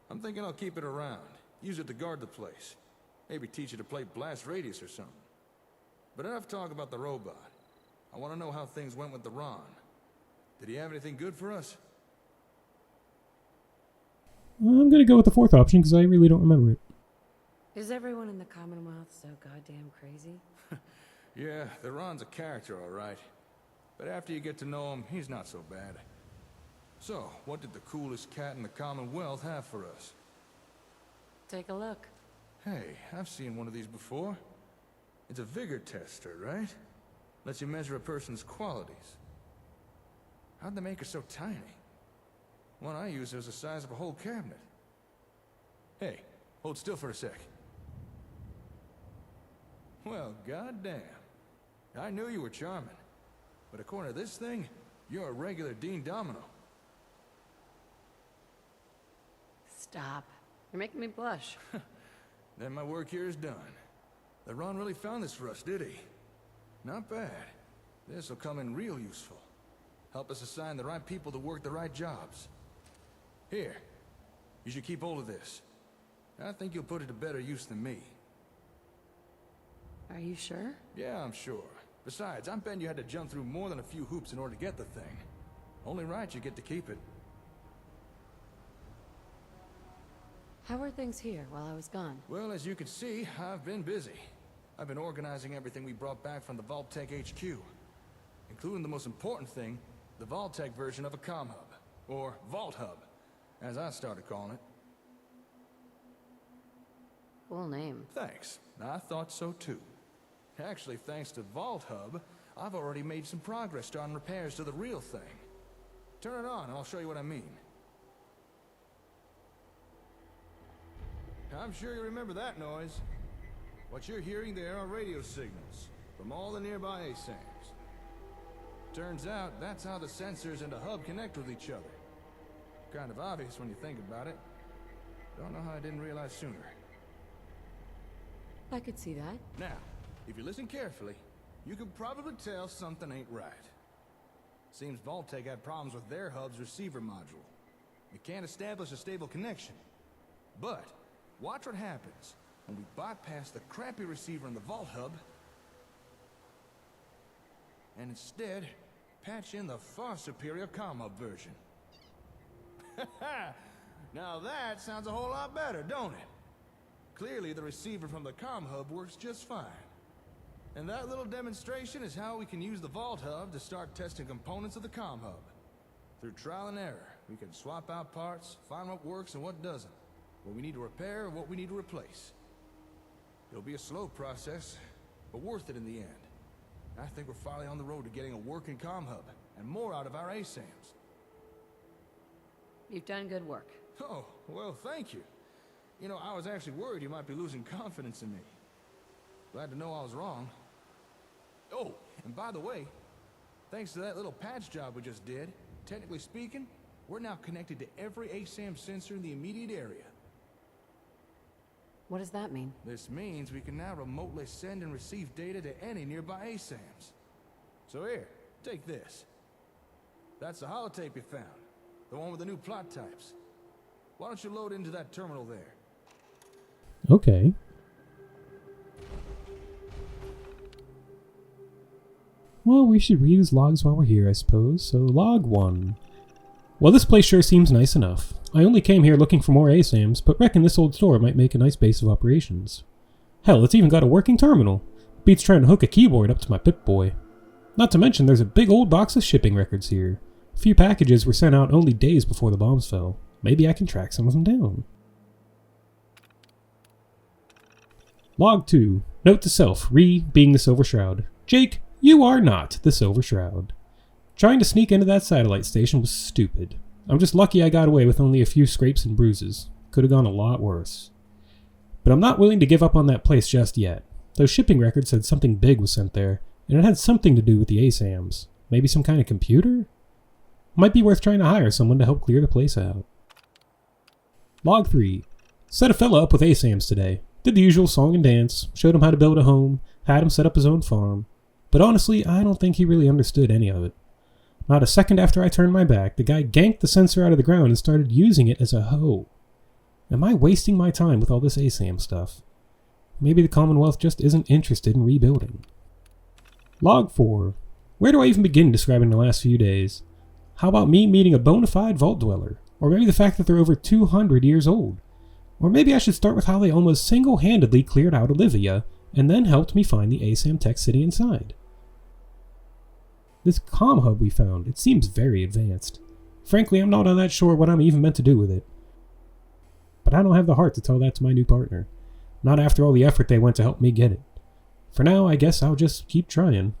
I'm thinking I'll keep it around. Use it to guard the place. Maybe teach it to play blast radius or something. But enough talk about the robot. I want to know how things went with the Ron. Did he have anything good for us? I'm gonna go with the fourth option because I really don't remember it. Is everyone in the Commonwealth so goddamn crazy? Yeah, the Ron's a character, all right. But after you get to know him, he's not so bad. So, what did the coolest cat in the Commonwealth have for us? Take a look. Hey, I've seen one of these before. It's a vigor tester, right? Lets you measure a person's qualities. How'd they make her so tiny? One I used was the size of a whole cabinet. Hey, hold still for a sec. Well, goddamn. I knew you were charming. But according to this thing, you're a regular Dean Domino. Stop. You're making me blush. Then my work here is done. The Ron really found this for us, did he? Not bad. This'll come in real useful. Help us assign the right people to work the right jobs. Here, you should keep hold of this. I think you'll put it to better use than me. Are you sure? Yeah, I'm sure. Besides, I'm betting you had to jump through more than a few hoops in order to get the thing. Only right you get to keep it. How were things here while I was gone? Well, as you can see, I've been busy. I've been organizing everything we brought back from the Vault-Tec HQ. Including the most important thing, the Vault-Tec version of a comm hub. Or Vault Hub, as I started calling it. Cool name. Thanks. I thought so too. Actually, thanks to Vault Hub, I've already made some progress starting repairs to the real thing. Turn it on and I'll show you what I mean. I'm sure you remember that noise. What you're hearing there are radio signals from all the nearby ASAMs. Turns out that's how the sensors and the hub connect with each other. Kind of obvious when you think about it. Don't know how I didn't realize sooner. I could see that. Now, if you listen carefully, you can probably tell something ain't right. Seems Vault-Tec had problems with their hub's receiver module. It can't establish a stable connection. But watch what happens when we bypass the crappy receiver in the Vault Hub and instead patch in the far superior comm hub version. Now that sounds a whole lot better, don't it? Clearly the receiver from the comm hub works just fine. And that little demonstration is how we can use the Vault Hub to start testing components of the comm hub. Through trial and error, we can swap out parts, find what works and what doesn't. What we need to repair and what we need to replace. It'll be a slow process, but worth it in the end. I think we're finally on the road to getting a working comm hub, and more out of our ASAMs. You've done good work. Oh, well, thank you. You know, I was actually worried you might be losing confidence in me. Glad to know I was wrong. Oh, and by the way, thanks to that little patch job we just did, technically speaking, we're now connected to every ASAM sensor in the immediate area. What does that mean? This means we can now remotely send and receive data to any nearby ASAMs. So here, take this. That's the holotape you found. The one with the new plot types. Why don't you load into that terminal there? Okay. Well, we should read his logs while we're here, I suppose. So, log 1. Well, this place sure seems nice enough. I only came here looking for more ASAMs, but reckon this old store might make a nice base of operations. Hell, it's even got a working terminal. Beats trying to hook a keyboard up to my Pip-Boy. Not to mention, there's a big old box of shipping records here. A few packages were sent out only days before the bombs fell. Maybe I can track some of them down. Log 2. Note to self, Ree being the Silver Shroud. Jake, you are not the Silver Shroud. Trying to sneak into that satellite station was stupid. I'm just lucky I got away with only a few scrapes and bruises. Could have gone a lot worse. But I'm not willing to give up on that place just yet. Those shipping records said something big was sent there, and it had something to do with the ASAMs. Maybe some kind of computer? Might be worth trying to hire someone to help clear the place out. Log 3. Set a fella up with ASAMs today. Did the usual song and dance, showed him how to build a home, had him set up his own farm. But honestly, I don't think he really understood any of it. Not a second after I turned my back, the guy ganked the sensor out of the ground and started using it as a hoe. Am I wasting my time with all this ASAM stuff? Maybe the Commonwealth just isn't interested in rebuilding. Log 4. Where do I even begin describing the last few days? How about me meeting a bona fide vault dweller? Or maybe the fact that they're over 200 years old? Or maybe I should start with how they almost single-handedly cleared out Olivia, and then helped me find the ASAM tech city inside. This comm hub we found, it seems very advanced. Frankly, I'm not all that sure what I'm even meant to do with it. But I don't have the heart to tell that to my new partner. Not after all the effort they went to help me get it. For now, I guess I'll just keep trying.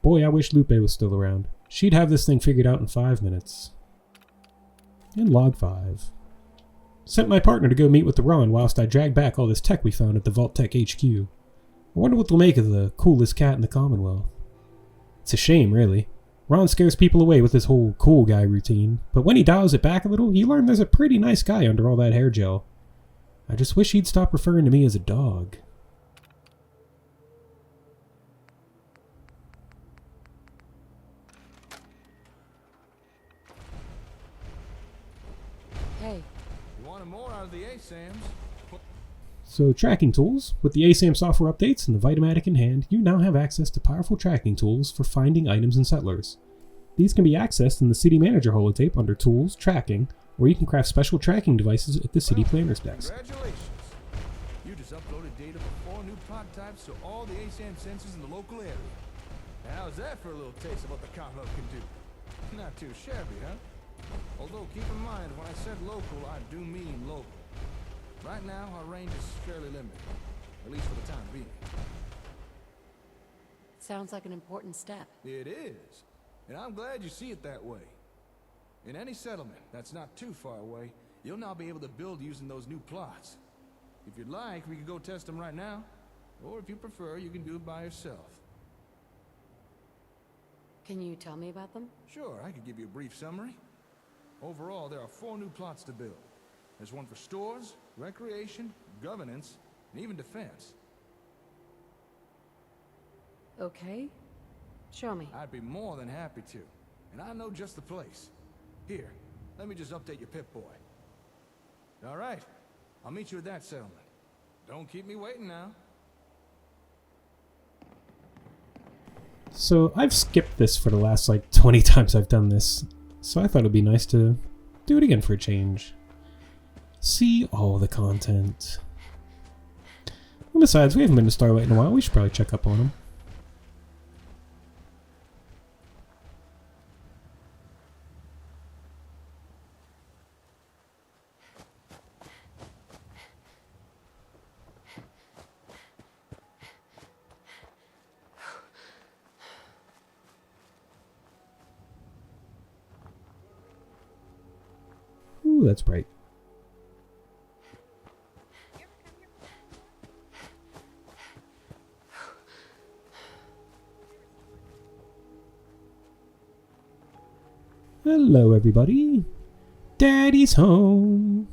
Boy, I wish Lupe was still around. She'd have this thing figured out in 5 minutes. And log 5. Sent my partner to go meet with the Ron whilst I dragged back all this tech we found at the Vault Tech HQ. I wonder what they'll make of the coolest cat in the Commonwealth. It's a shame, really. Ron scares people away with his whole cool guy routine, but when he dials it back a little, you learn there's a pretty nice guy under all that hair gel. I just wish he'd stop referring to me as a dog. Hey. You wanted more out of the ASAMs? So, tracking tools. With the ASAM software updates and the Vit-o-matic in hand, you now have access to powerful tracking tools for finding items and settlers. These can be accessed in the City Manager holotape under Tools, Tracking, or you can craft special tracking devices at the City Planner's desk. Congratulations. You just uploaded data for 4 new plot types to all the ASAM sensors in the local area. Now, how's that for a little taste of what the Commonwealth can do? Not too shabby, huh? Although, keep in mind, when I said local, I do mean local. Right now, our range is fairly limited, at least for the time being. Sounds like an important step. It is, and I'm glad you see it that way. In any settlement that's not too far away, you'll now be able to build using those new plots. If you'd like, we could go test them right now, or if you prefer, you can do it by yourself. Can you tell me about them? Sure, I could give you a brief summary. Overall, there are 4 new plots to build. There's one for stores, recreation, governance, and even defense. Okay. Show me. I'd be more than happy to. And I know just the place. Here, let me just update your Pip-Boy. All right, I'll meet you at that settlement. Don't keep me waiting now. So, I've skipped this for the last, 20 times I've done this. So I thought it'd be nice to do it again for a change. See all the content. And besides, we haven't been to Starlight in a while. We should probably check up on him. Ooh, that's bright. Hello, everybody. Daddy's home.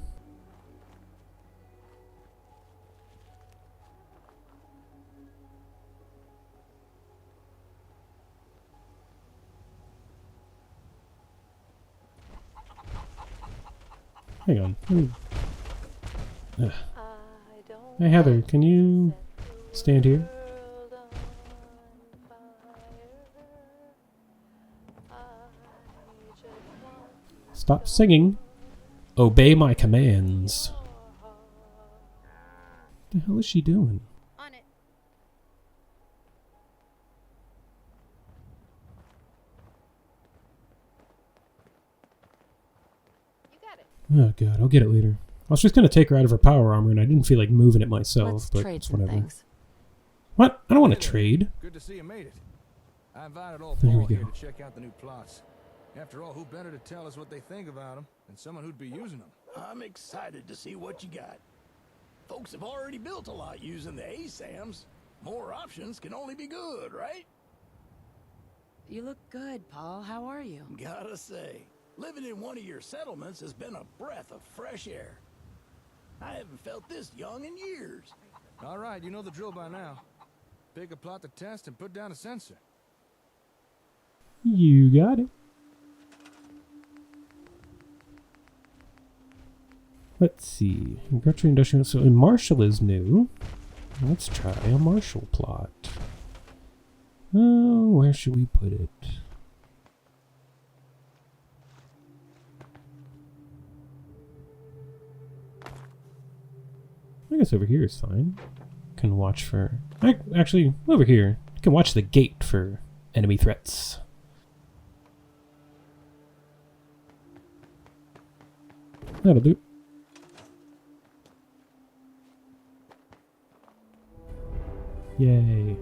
Hang on. Hey, Heather, can you stand here? Stop singing. Obey my commands. What the hell is she doing? On it. You got it. Oh god, I'll get it later. I was just gonna take her out of her power armor, and I didn't feel like moving it myself. Let's but trade it's some whatever. things. What? I don't want to trade. Good to see you made it. I invited old There Paul we here go. to check out the new plots. After all, who better to tell us what they think about them than someone who'd be using them? I'm excited to see what you got. Folks have already built a lot using the ASAMs. More options can only be good, right? You look good, Paul. How are you? Gotta say, living in one of your settlements has been a breath of fresh air. I haven't felt this young in years. All right, you know the drill by now. Pick a plot to test and put down a sensor. You got it. Let's see. Grocery industrial. So, Marshall is new. Let's try a Marshall plot. Oh, where should we put it? I guess over here is fine. Can watch for... Actually, over here. You can watch the gate for enemy threats. That'll do. Yay.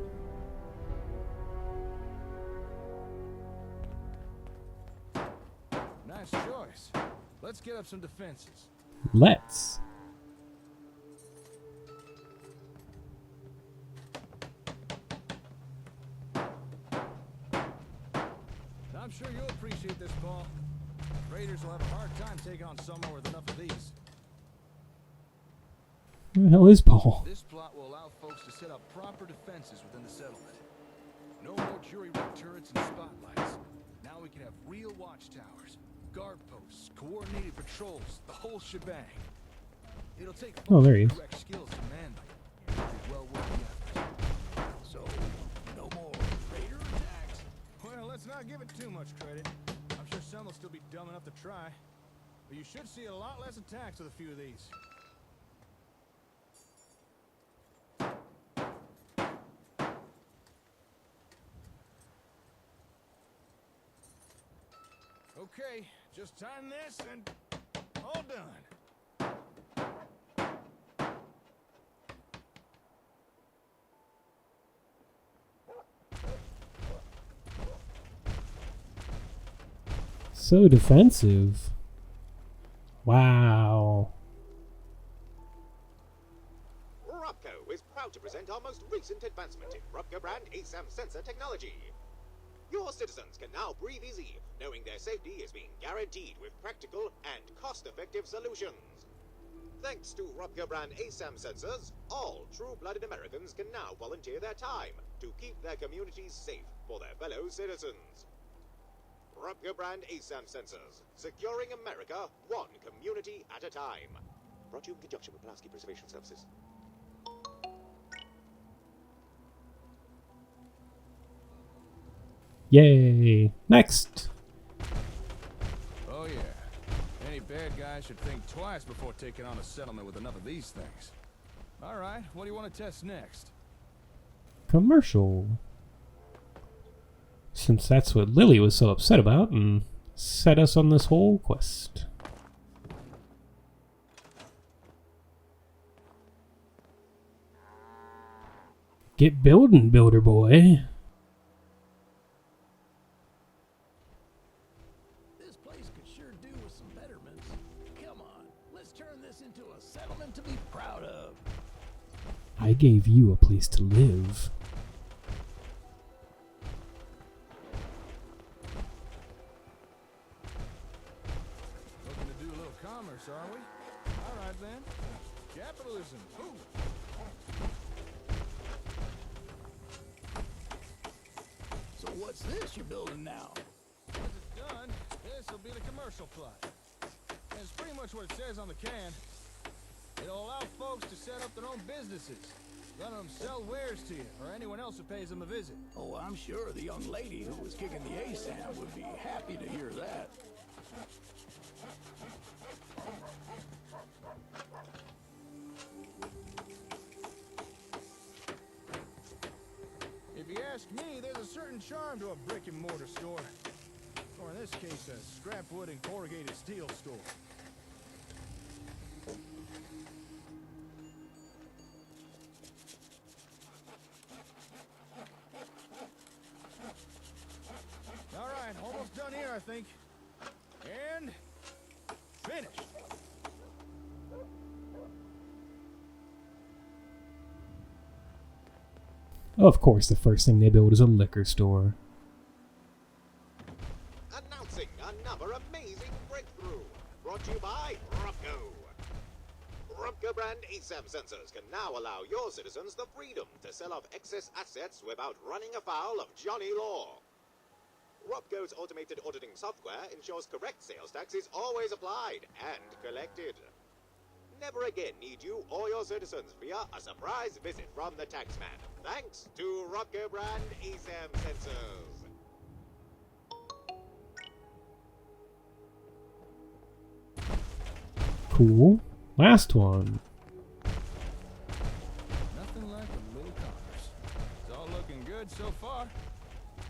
Nice choice. Let's get up some defenses. Let's. I'm sure you'll appreciate this, Paul. Raiders will have a hard time taking on someone with enough of these. Where the hell is Paul? This plot will allow folks to set up proper defenses within the settlement. No more jury-rigged turrets and spotlights. Now we can have real watchtowers, guard posts, coordinated patrols, the whole shebang. It'll take Oh, there he is. direct skills to man them. It's well worth the effort. So, no more raider attacks? Well, let's not give it too much credit. I'm sure some will still be dumb enough to try. But you should see a lot less attacks with a few of these. Okay, just time this and all done. So defensive. Wow. Rupco is proud to present our most recent advancement in Rupco brand ASAM sensor technology. Your citizens can now breathe easy, knowing their safety is being guaranteed with practical and cost-effective solutions. Thanks to Rupco brand ASAM sensors, all true-blooded Americans can now volunteer their time to keep their communities safe for their fellow citizens. Rupco brand ASAM sensors, securing America one community at a time. Brought to you in conjunction with Pulaski Preservation Services. Yay. Next. Oh yeah. Any bad guy should think twice before taking on a settlement with enough of these things. Alright, what do you want to test next? Commercial. Since that's what Lily was so upset about and set us on this whole quest. Get building, builder boy. This place could sure do with some betterments. Come on, let's turn this into a settlement to be proud of. I gave you a place to live. Looking to do a little commerce, are we? Alright then. Capitalism. Ooh. So what's this you're building now? Once it's done, this will be the commercial plot. And it's pretty much what it says on the can. It'll allow folks to set up their own businesses. Let them sell wares to you, or anyone else who pays them a visit. Oh, I'm sure the young lady who was kicking the ASAM would be happy to hear that. If you ask me, there's a certain charm to a brick-and-mortar store. Or in this case, a scrap wood and corrugated steel store. I think. And finished. Of course, the first thing they build is a liquor store. Announcing another amazing breakthrough, brought to you by Rupco. Rupco brand ASAM sensors can now allow your citizens the freedom to sell off excess assets without running afoul of Johnny Law. Rupco's automated auditing software ensures correct sales tax is always applied and collected. Never again need you or your citizens fear a surprise visit from the taxman, thanks to Rupco brand ASAM sensors. Cool. Last one. Nothing like a little commerce. It's all looking good so far.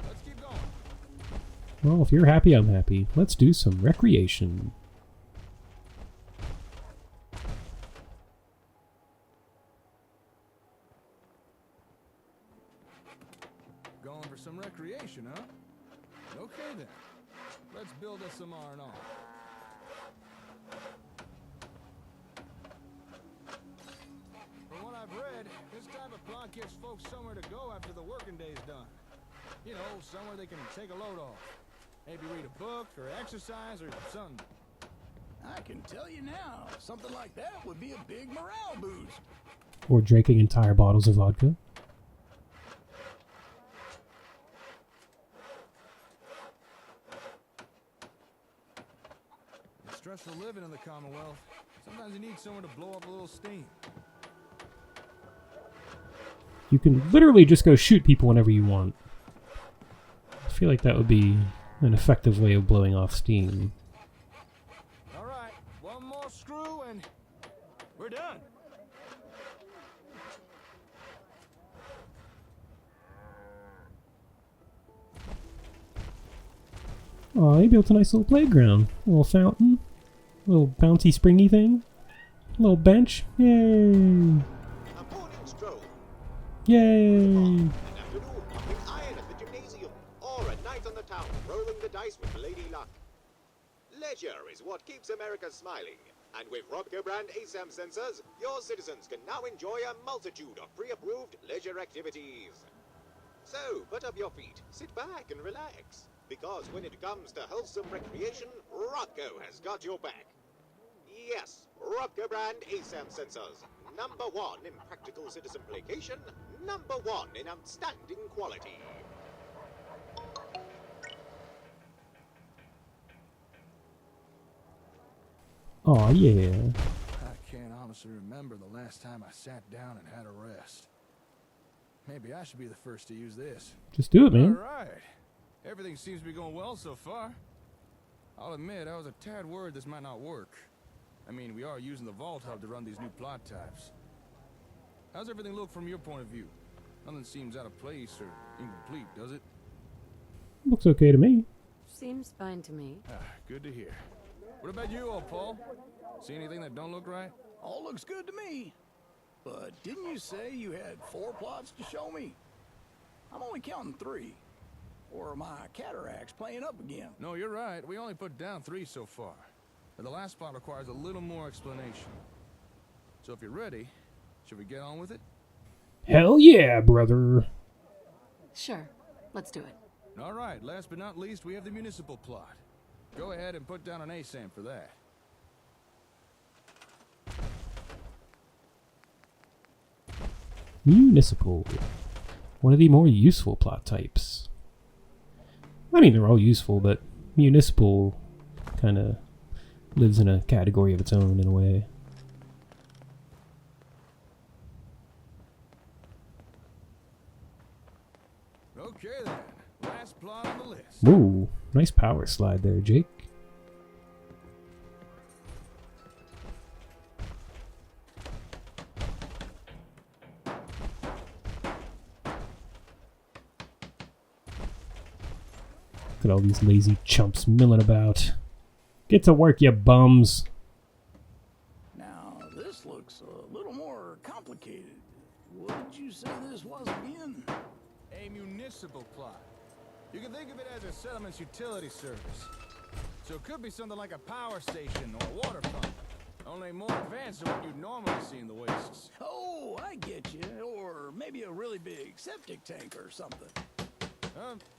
Let's keep going. Well, if you're happy, I'm happy. Let's do some recreation. Going for some recreation, huh? Okay then. Let's build us some R&R. From what I've read, this type of plot gives folks somewhere to go after the working day's done. You know, somewhere they can take a load off. Maybe read a book or exercise or something. I can tell you now, something like that would be a big morale boost. Or drinking entire bottles of vodka. It's stressful living in the Commonwealth. Sometimes you need somewhere to blow up a little steam. You can literally just go shoot people whenever you want. I feel like that would be an effective way of blowing off steam. Alright, one more screw and we're done. Aw, he built a nice little playground. A little fountain. A little bouncy springy thing. A little bench. Yay! A morning stroll. Yay! An afternoon pumping iron at the gymnasium. Or a night on the town rolling the dice with Lady Luck. Leisure is what keeps America smiling. And with Rupco brand ASAM sensors, your citizens can now enjoy a multitude of pre-approved leisure activities. So, put up your feet, sit back and relax. Because when it comes to wholesome recreation, Rupco has got your back. Yes, Rupco brand ASAM sensors. Number one in practical citizen placation, number one in outstanding quality. Aw, yeah. I can't honestly remember the last time I sat down and had a rest. Maybe I should be the first to use this. Just do it, man. Alright. Everything seems to be going well so far. I'll admit, I was a tad worried this might not work. I mean, we are using the Vault Hub to run these new plot types. How's everything look from your point of view? Nothing seems out of place or incomplete, does it? Looks okay to me. Seems fine to me. Good to hear. What about you, old Paul? See anything that don't look right? All looks good to me. But didn't you say you had 4 plots to show me? I'm only counting 3. Or are my cataracts playing up again? No, you're right. We only put down 3 so far. But the last plot requires a little more explanation. So if you're ready, should we get on with it? Hell yeah, brother. Sure. Let's do it. All right, last but not least, we have the municipal plot. Go ahead and put down an ASAM for that. Municipal. One of the more useful plot types. I mean, they're all useful, but municipal kind of lives in a category of its own in a way. Okay then, last plot on the list. Ooh, nice power slide there, Jake. Look at all these lazy chumps milling about. Get to work, you bums. Now, this looks a little more complicated. What did you say this was again? A municipal plot. You can think of it as a settlement's utility service. So it could be something like a power station or a water pump. Only more advanced than what you'd normally see in the wastes. Oh, I get you. Or maybe a really big septic tank or something.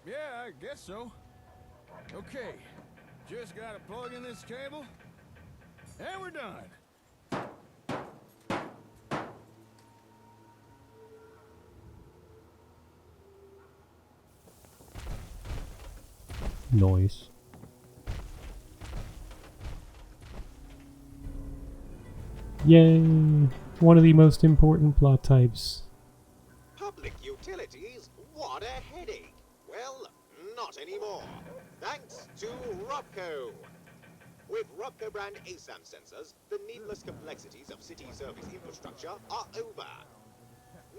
Yeah, I guess so. Okay, just gotta plug in this cable, and we're done. Noise. Yay! One of the most important plot types. Public utilities? What a headache! Well, not anymore. Thanks to Robco. With Robco brand ASAM sensors, the needless complexities of city service infrastructure are over.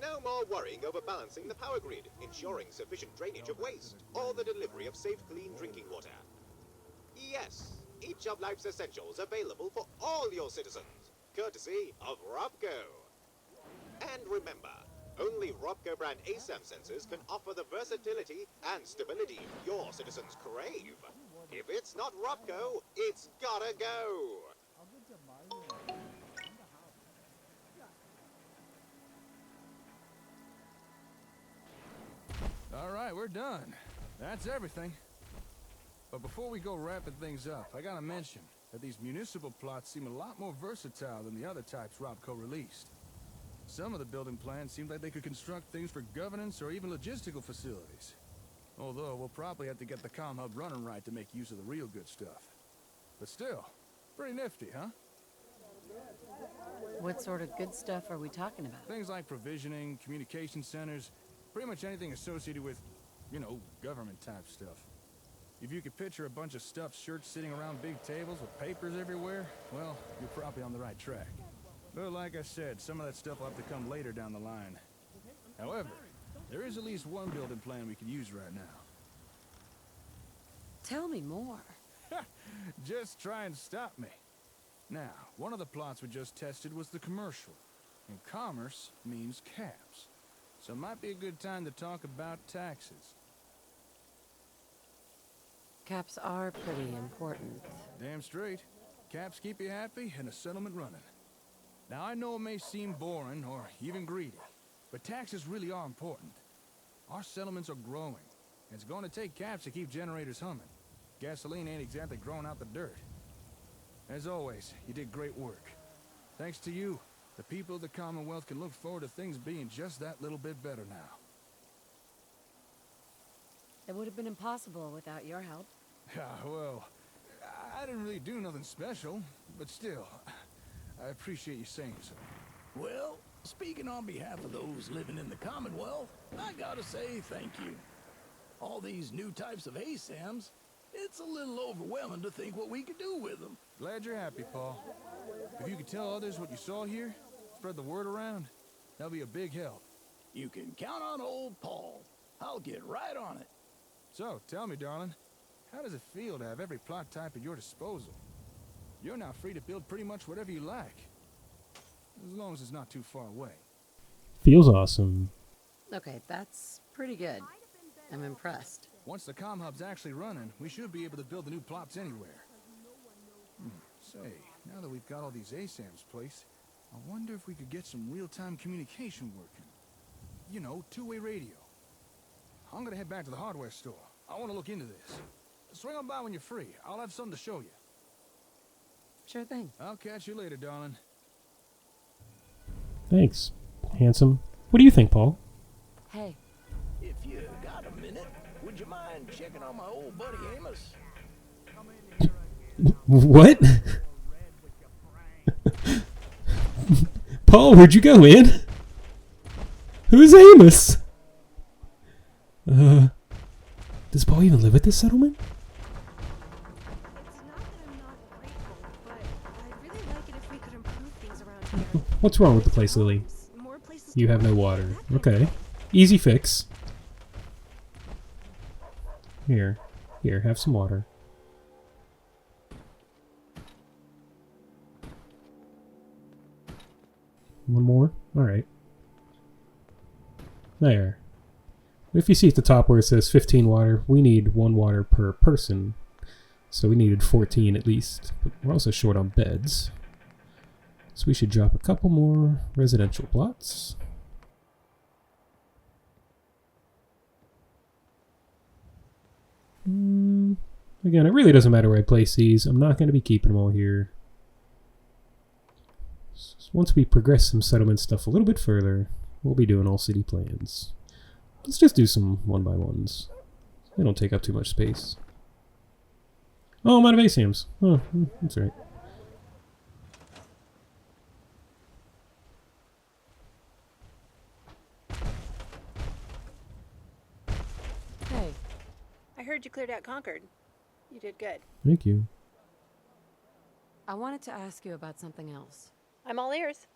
No more worrying over balancing the power grid, ensuring sufficient drainage of waste, or the delivery of safe, clean drinking water. Yes, each of life's essentials available for all your citizens, courtesy of Robco. And remember, only Robco brand ASAM sensors can offer the versatility and stability your citizens crave. If it's not Robco, it's gotta go. All right, we're done. That's everything. But before we go wrapping things up, I gotta mention that these municipal plots seem a lot more versatile than the other types Robco released. Some of the building plans seemed like they could construct things for governance or even logistical facilities. Although we'll probably have to get the comm hub running right to make use of the real good stuff. But still, pretty nifty, huh? What sort of good stuff are we talking about? Things like provisioning, communication centers, pretty much anything associated with, you know, government type stuff. If you could picture a bunch of stuffed shirts sitting around big tables with papers everywhere, well, you're probably on the right track. But like I said, some of that stuff will have to come later down the line. However, there is at least one building plan we can use right now. Tell me more. Just try and stop me. Now, one of the plots we just tested was the commercial. And commerce means caps. So it might be a good time to talk about taxes. Caps are pretty important. Damn straight. Caps keep you happy and a settlement running. Now, I know it may seem boring or even greedy, but taxes really are important. Our settlements are growing, and it's going to take caps to keep generators humming. Gasoline ain't exactly growing out the dirt. As always, you did great work. Thanks to you, the people of the Commonwealth can look forward to things being just that little bit better now. It would have been impossible without your help. Yeah, well, I didn't really do nothing special, but still, I appreciate you saying so. Well, speaking on behalf of those living in the Commonwealth, I gotta say thank you. All these new types of ASAMs, it's a little overwhelming to think what we could do with them. Glad you're happy, Paul. If you could tell others what you saw here, spread the word around, that'll be a big help. You can count on old Paul. I'll get right on it. So, tell me, darling, how does it feel to have every plot type at your disposal? You're now free to build pretty much whatever you like. As long as it's not too far away. Feels awesome. Okay, that's pretty good. I'm impressed. Once the comm hub's actually running, we should be able to build the new plots anywhere. Say, now that we've got all these ASAMs placed, I wonder if we could get some real-time communication working. You know, two-way radio. I'm gonna head back to the hardware store. I want to look into this. Swing on by when you're free. I'll have something to show you. Sure thing. I'll catch you later, darling. Thanks, handsome. What do you think, Paul? Hey. If you got a minute, would you mind checking on my old buddy Amos? What? Paul, where'd you go, man? Who's Amos? Does Paul even live at this settlement? What's wrong with the place, Lily? You have no water. Okay. Easy fix. Here, have some water. One more? Alright. There. If you see at the top where it says 15 water, we need 1 water per person. So we needed 14 at least. But we're also short on beds. So we should drop a couple more residential plots. Again, it really doesn't matter where I place these. I'm not going to be keeping them all here. So once we progress some settlement stuff a little bit further, we'll be doing all city plans. Let's just do some 1x1s. They don't take up too much space. Oh, I'm out of ASAMs. Oh, that's right. Hey. I heard you cleared out Concord. You did good. Thank you. I wanted to ask you about something else. I'm all ears.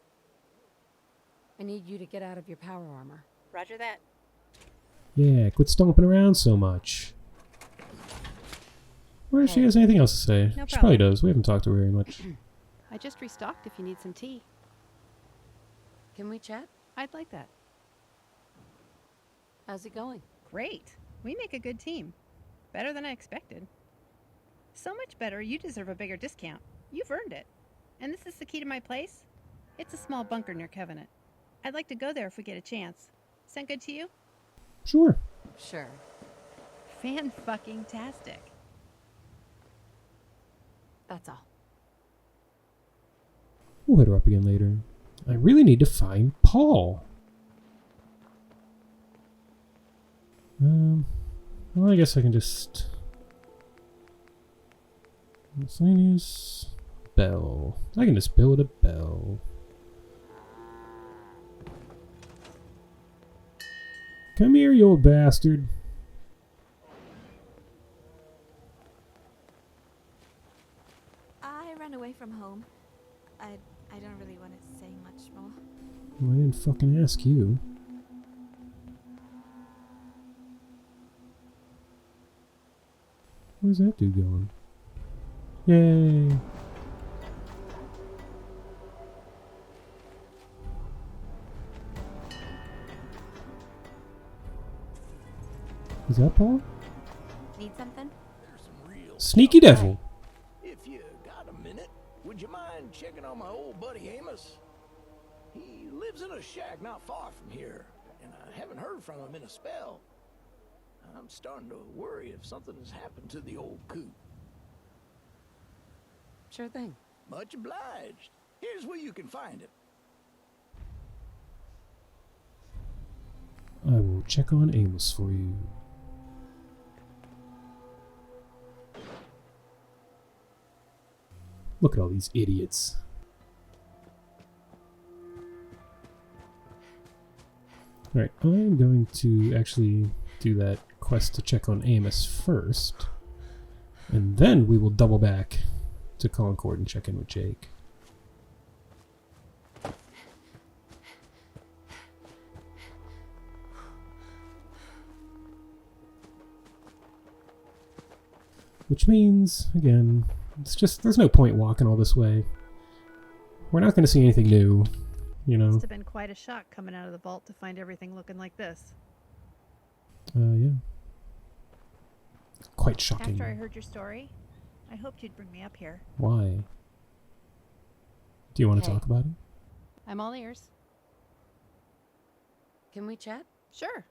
I need you to get out of your power armor. Roger that. Yeah, quit stomping around so much. Wonder if she has anything else to say. No She probably problem. does. We haven't talked to her very much. I just restocked if you need some tea. Can we chat? I'd like that. How's it going? Great. We make a good team. Better than I expected. So much better, you deserve a bigger discount. You've earned it. And this is the key to my place? It's a small bunker near Covenant. I'd like to go there if we get a chance. Sound good to you? Sure. Sure. Fan-fucking-tastic. That's all. We'll hit her up again later. I really need to find Paul. Well, I guess I can just... Miscellaneous... Bell. I can just build a bell. Come here, you old bastard. I ran away from home. I don't really want to say much more. Well, I didn't fucking ask you. Where's that dude going? Yay! Is that Paul? Need something? Sneaky devil. If you got a minute, would you mind checking on my old buddy Amos? He lives in a shack not far from here, and I haven't heard from him in a spell. I'm starting to worry if something has happened to the old coot. Sure thing. Much obliged. Here's where you can find him. I will check on Amos for you. Look at all these idiots. Alright, I'm going to actually do that quest to check on Amos first. And then we will double back to Concord and check in with Jake. Which means, again, it's just, there's no point walking all this way. We're not going to see anything new, you know. Must have been quite a shock coming out of the vault to find everything looking like this. Yeah. Quite shocking. After I heard your story, I hoped you'd bring me up here. Why? Do you want to Hey. talk about it? I'm all ears. Can we chat? Sure.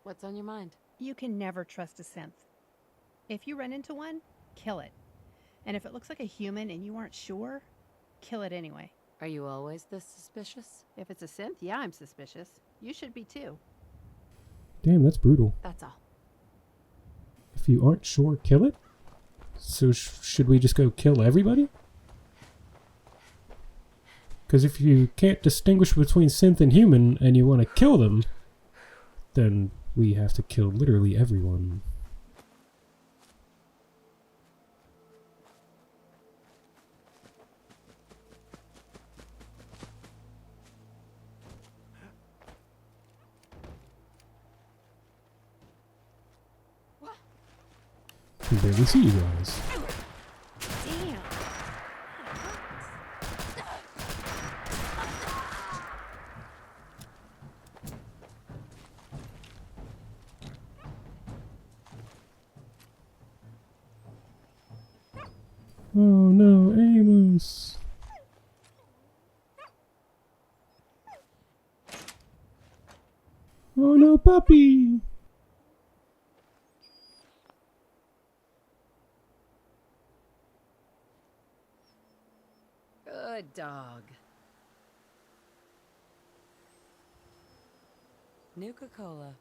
What's on your mind? You can never trust a synth. If you run into one, kill it. And if it looks like a human and you aren't sure, kill it anyway. Are you always this suspicious? If it's a synth, yeah, I'm suspicious. You should be too. Damn, that's brutal. That's all. If you aren't sure, kill it? So should we just go kill everybody? Because if you can't distinguish between synth and human and you want to kill them, then we have to kill literally everyone. I can barely see you guys. Damn. Oh no, Amos. Oh no, puppy. Good dog. Nuka-Cola.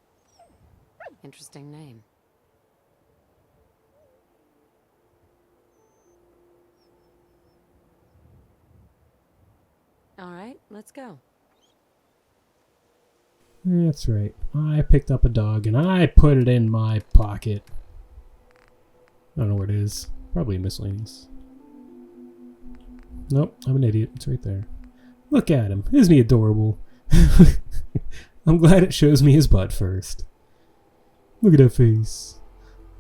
Interesting name. All right, let's go. That's right. I picked up a dog and I put it in my pocket. I don't know where it is. Probably miscellaneous. Nope, I'm an idiot. It's right there. Look at him. Isn't he adorable? I'm glad it shows me his butt first. Look at that face.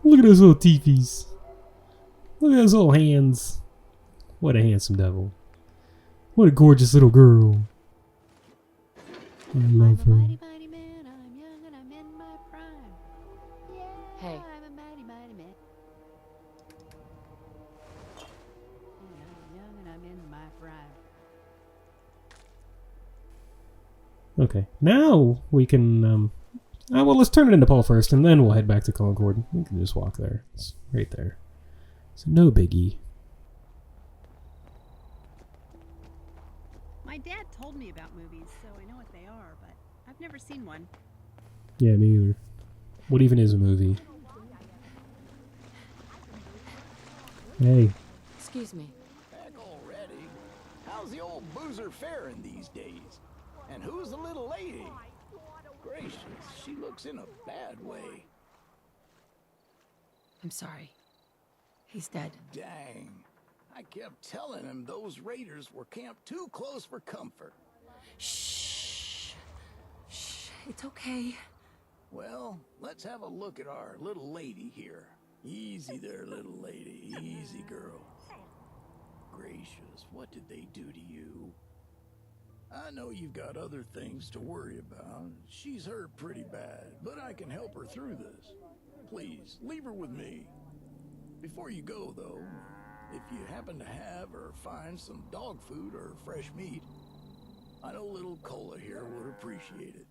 Look at those little teethies. Look at those little hands. What a handsome devil. What a gorgeous little girl. I love her. Hey. I'm a mighty, mighty man. I'm young and I'm in my prime. Okay, now we can, well, let's turn it into Paul first, and then we'll head back to Concord. We can just walk there. It's right there. So no biggie. My dad told me about movies, so I know what they are, but I've never seen one. Yeah, me either. What even is a movie? Hey. Excuse me. Back already? How's the old boozer faring these days? And who's the little lady? Gracious, she looks in a bad way. I'm sorry. He's dead. Dang. I kept telling him those raiders were camped too close for comfort. Shh. Shh. It's okay. Well, let's have a look at our little lady here. Easy there, little lady. Easy, girl. Gracious, what did they do to you? I know you've got other things to worry about. She's hurt pretty bad, but I can help her through this. Please, leave her with me. Before you go, though, if you happen to have or find some dog food or fresh meat, I know little Cola here would appreciate it.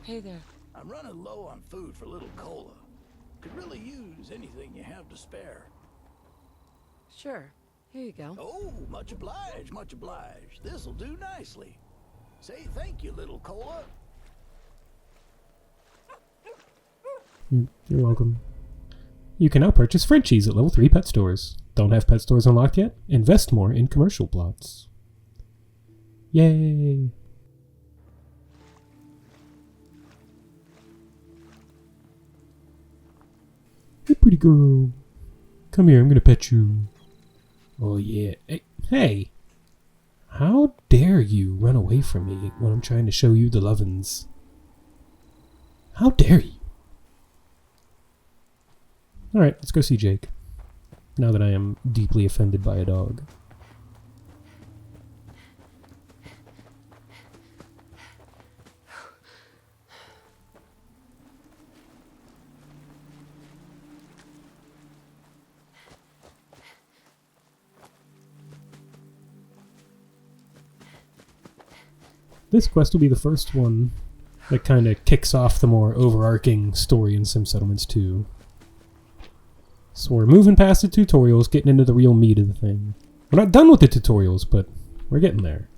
Hey there. I'm running low on food for little Cola. Could really use anything you have to spare. Sure. Here you go. Oh, much obliged, much obliged. This'll do nicely. Say thank you, little Cola. You're welcome. You can now purchase Frenchies at level 3 pet stores. Don't have pet stores unlocked yet? Invest more in commercial plots. Yay! Hey, pretty girl. Come here, I'm gonna pet you. Oh, yeah. Hey! How dare you run away from me when I'm trying to show you the lovin's? How dare you? Alright, let's go see Jake. Now that I am deeply offended by a dog. This quest will be the first one that kind of kicks off the more overarching story in Sim Settlements 2. So we're moving past the tutorials, getting into the real meat of the thing. We're not done with the tutorials, but we're getting there.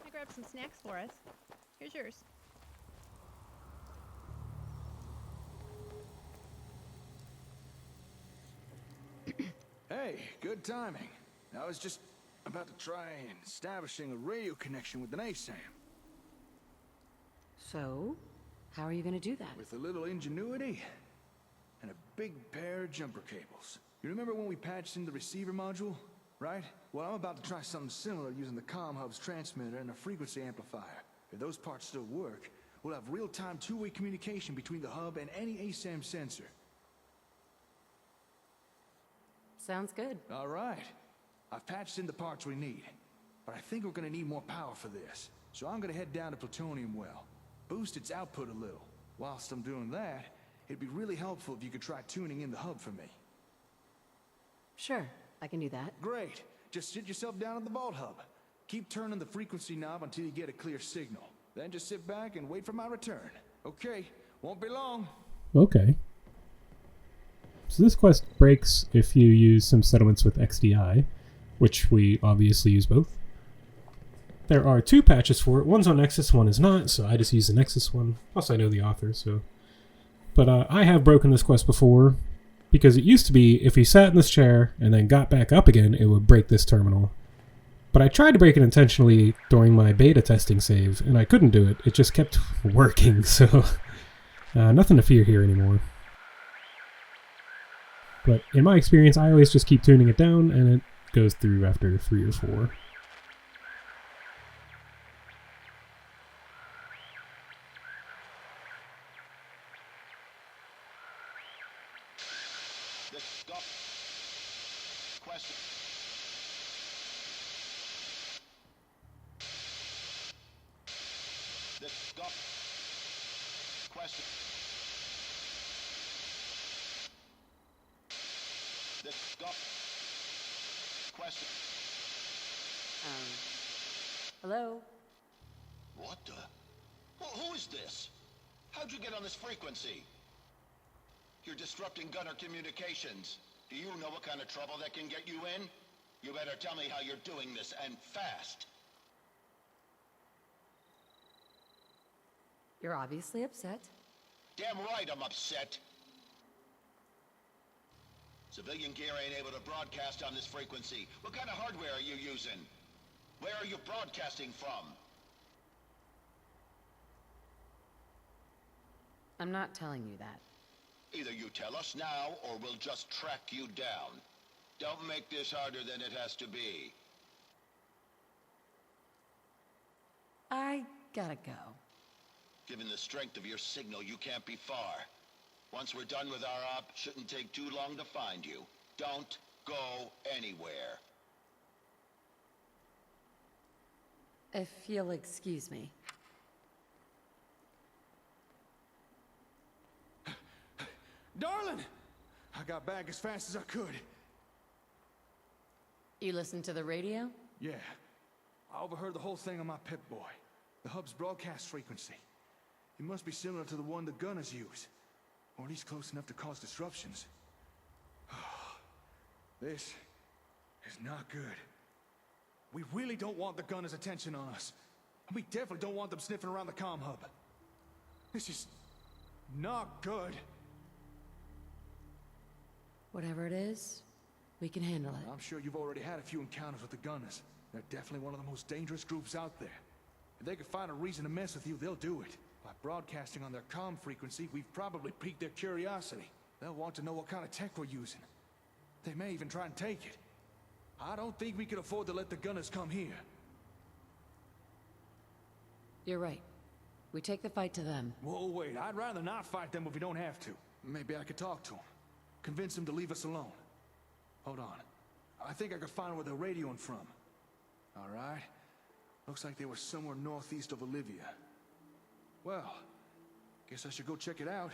I grabbed some snacks for us. Here's yours. Hey, good timing. I was just about to try establishing a radio connection with an ASAM. So, how are you going to do that? With a little ingenuity and a big pair of jumper cables. You remember when we patched in the receiver module, right? Well, I'm about to try something similar using the comm hub's transmitter and a frequency amplifier. If those parts still work, we'll have real-time two-way communication between the hub and any ASAM sensor. Sounds good. All right. I've patched in the parts we need, but I think we're gonna need more power for this. So I'm gonna head down to Plutonium Well, boost its output a little. Whilst I'm doing that, it'd be really helpful if you could try tuning in the hub for me. Sure, I can do that. Great. Just sit yourself down at the vault hub. Keep turning the frequency knob until you get a clear signal. Then just sit back and wait for my return. Okay, won't be long. Okay. So this quest breaks if you use some settlements with XDI, which we obviously use both. There are 2 patches for it. One's on Nexus, one is not, so I just use the Nexus one. Plus I know the author, so... But I have broken this quest before, because it used to be if you sat in this chair and then got back up again, it would break this terminal. But I tried to break it intentionally during my beta testing save, and I couldn't do it. It just kept working, so... nothing to fear here anymore. But in my experience, I always just keep tuning it down, and it goes through after 3 or 4. Hello? What the? Who is this? How'd you get on this frequency? You're disrupting gunner communications. Do you know what kind of trouble that can get you in? You better tell me how you're doing this, and fast. You're obviously upset. Damn right I'm upset. Civilian gear ain't able to broadcast on this frequency. What kind of hardware are you using? Where are you broadcasting from? I'm not telling you that. Either you tell us now, or we'll just track you down. Don't make this harder than it has to be. I gotta go. Given the strength of your signal, you can't be far. Once we're done with our op, shouldn't take too long to find you. Don't go anywhere. If you'll excuse me. Darling! I got back as fast as I could. You listened to the radio? Yeah. I overheard the whole thing on my Pip-Boy. The hub's broadcast frequency. It must be similar to the one the gunners use. Or at least close enough to cause disruptions. This is not good. We really don't want the gunners' attention on us. And we definitely don't want them sniffing around the comm hub. This is not good. Whatever it is, we can handle it. I'm sure you've already had a few encounters with the gunners. They're definitely one of the most dangerous groups out there. If they can find a reason to mess with you, they'll do it. By broadcasting on their comm frequency, we've probably piqued their curiosity. They'll want to know what kind of tech we're using. They may even try and take it. I don't think we can afford to let the gunners come here. You're right. We take the fight to them. Whoa, wait. I'd rather not fight them if we don't have to. Maybe I could talk to them. Convince them to leave us alone. Hold on. I think I could find where they're radioing from. All right. Looks like they were somewhere northeast of Olivia. Well, guess I should go check it out.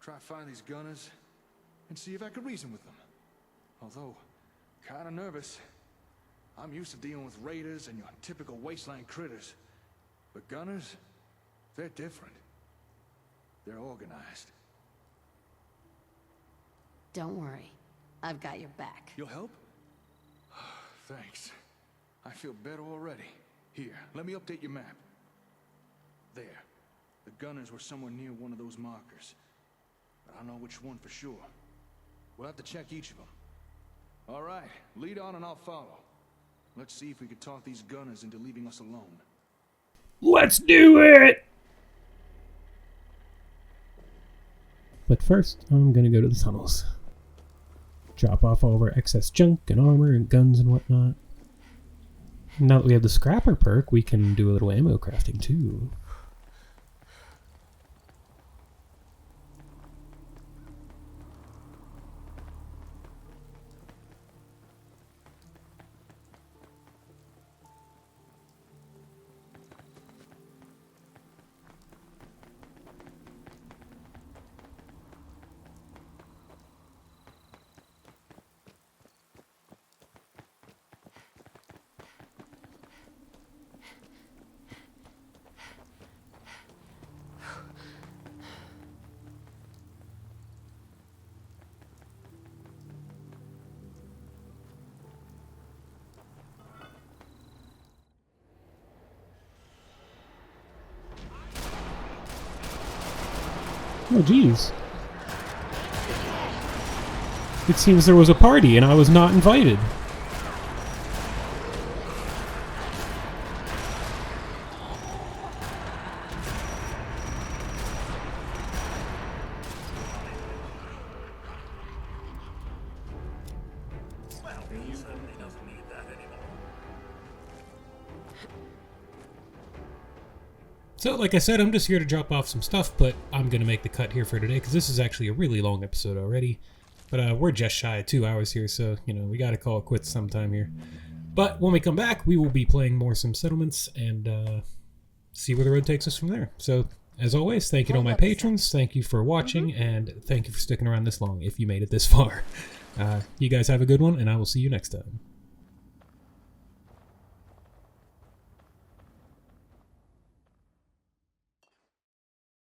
Try to find these gunners and see if I can reason with them. Although, kinda nervous. I'm used to dealing with raiders and your typical wasteland critters. But gunners, they're different. They're organized. Don't worry. I've got your back. You'll help? Thanks. I feel better already. Here, let me update your map. There. The gunners were somewhere near one of those markers. But I don't know which one for sure. We'll have to check each of them. All right, lead on and I'll follow. Let's see if we can talk these gunners into leaving us alone. Let's do it! But first, I'm gonna go to the tunnels. Drop off all of our excess junk and armor and guns and whatnot. Now that we have the scrapper perk, we can do a little ammo crafting too. Oh, geez. It seems there was a party and I was not invited. So, like I said, I'm just here to drop off some stuff, but I'm going to make the cut here for today because this is actually a really long episode already. But we're just shy of 2 hours here, so, you know, we got to call it quits sometime here. But when we come back, we will be playing more Sim Settlements and see where the road takes us from there. So, as always, thank you to all my patrons, thank you for watching, and thank you for sticking around this long if you made it this far. You guys have a good one, and I will see you next time.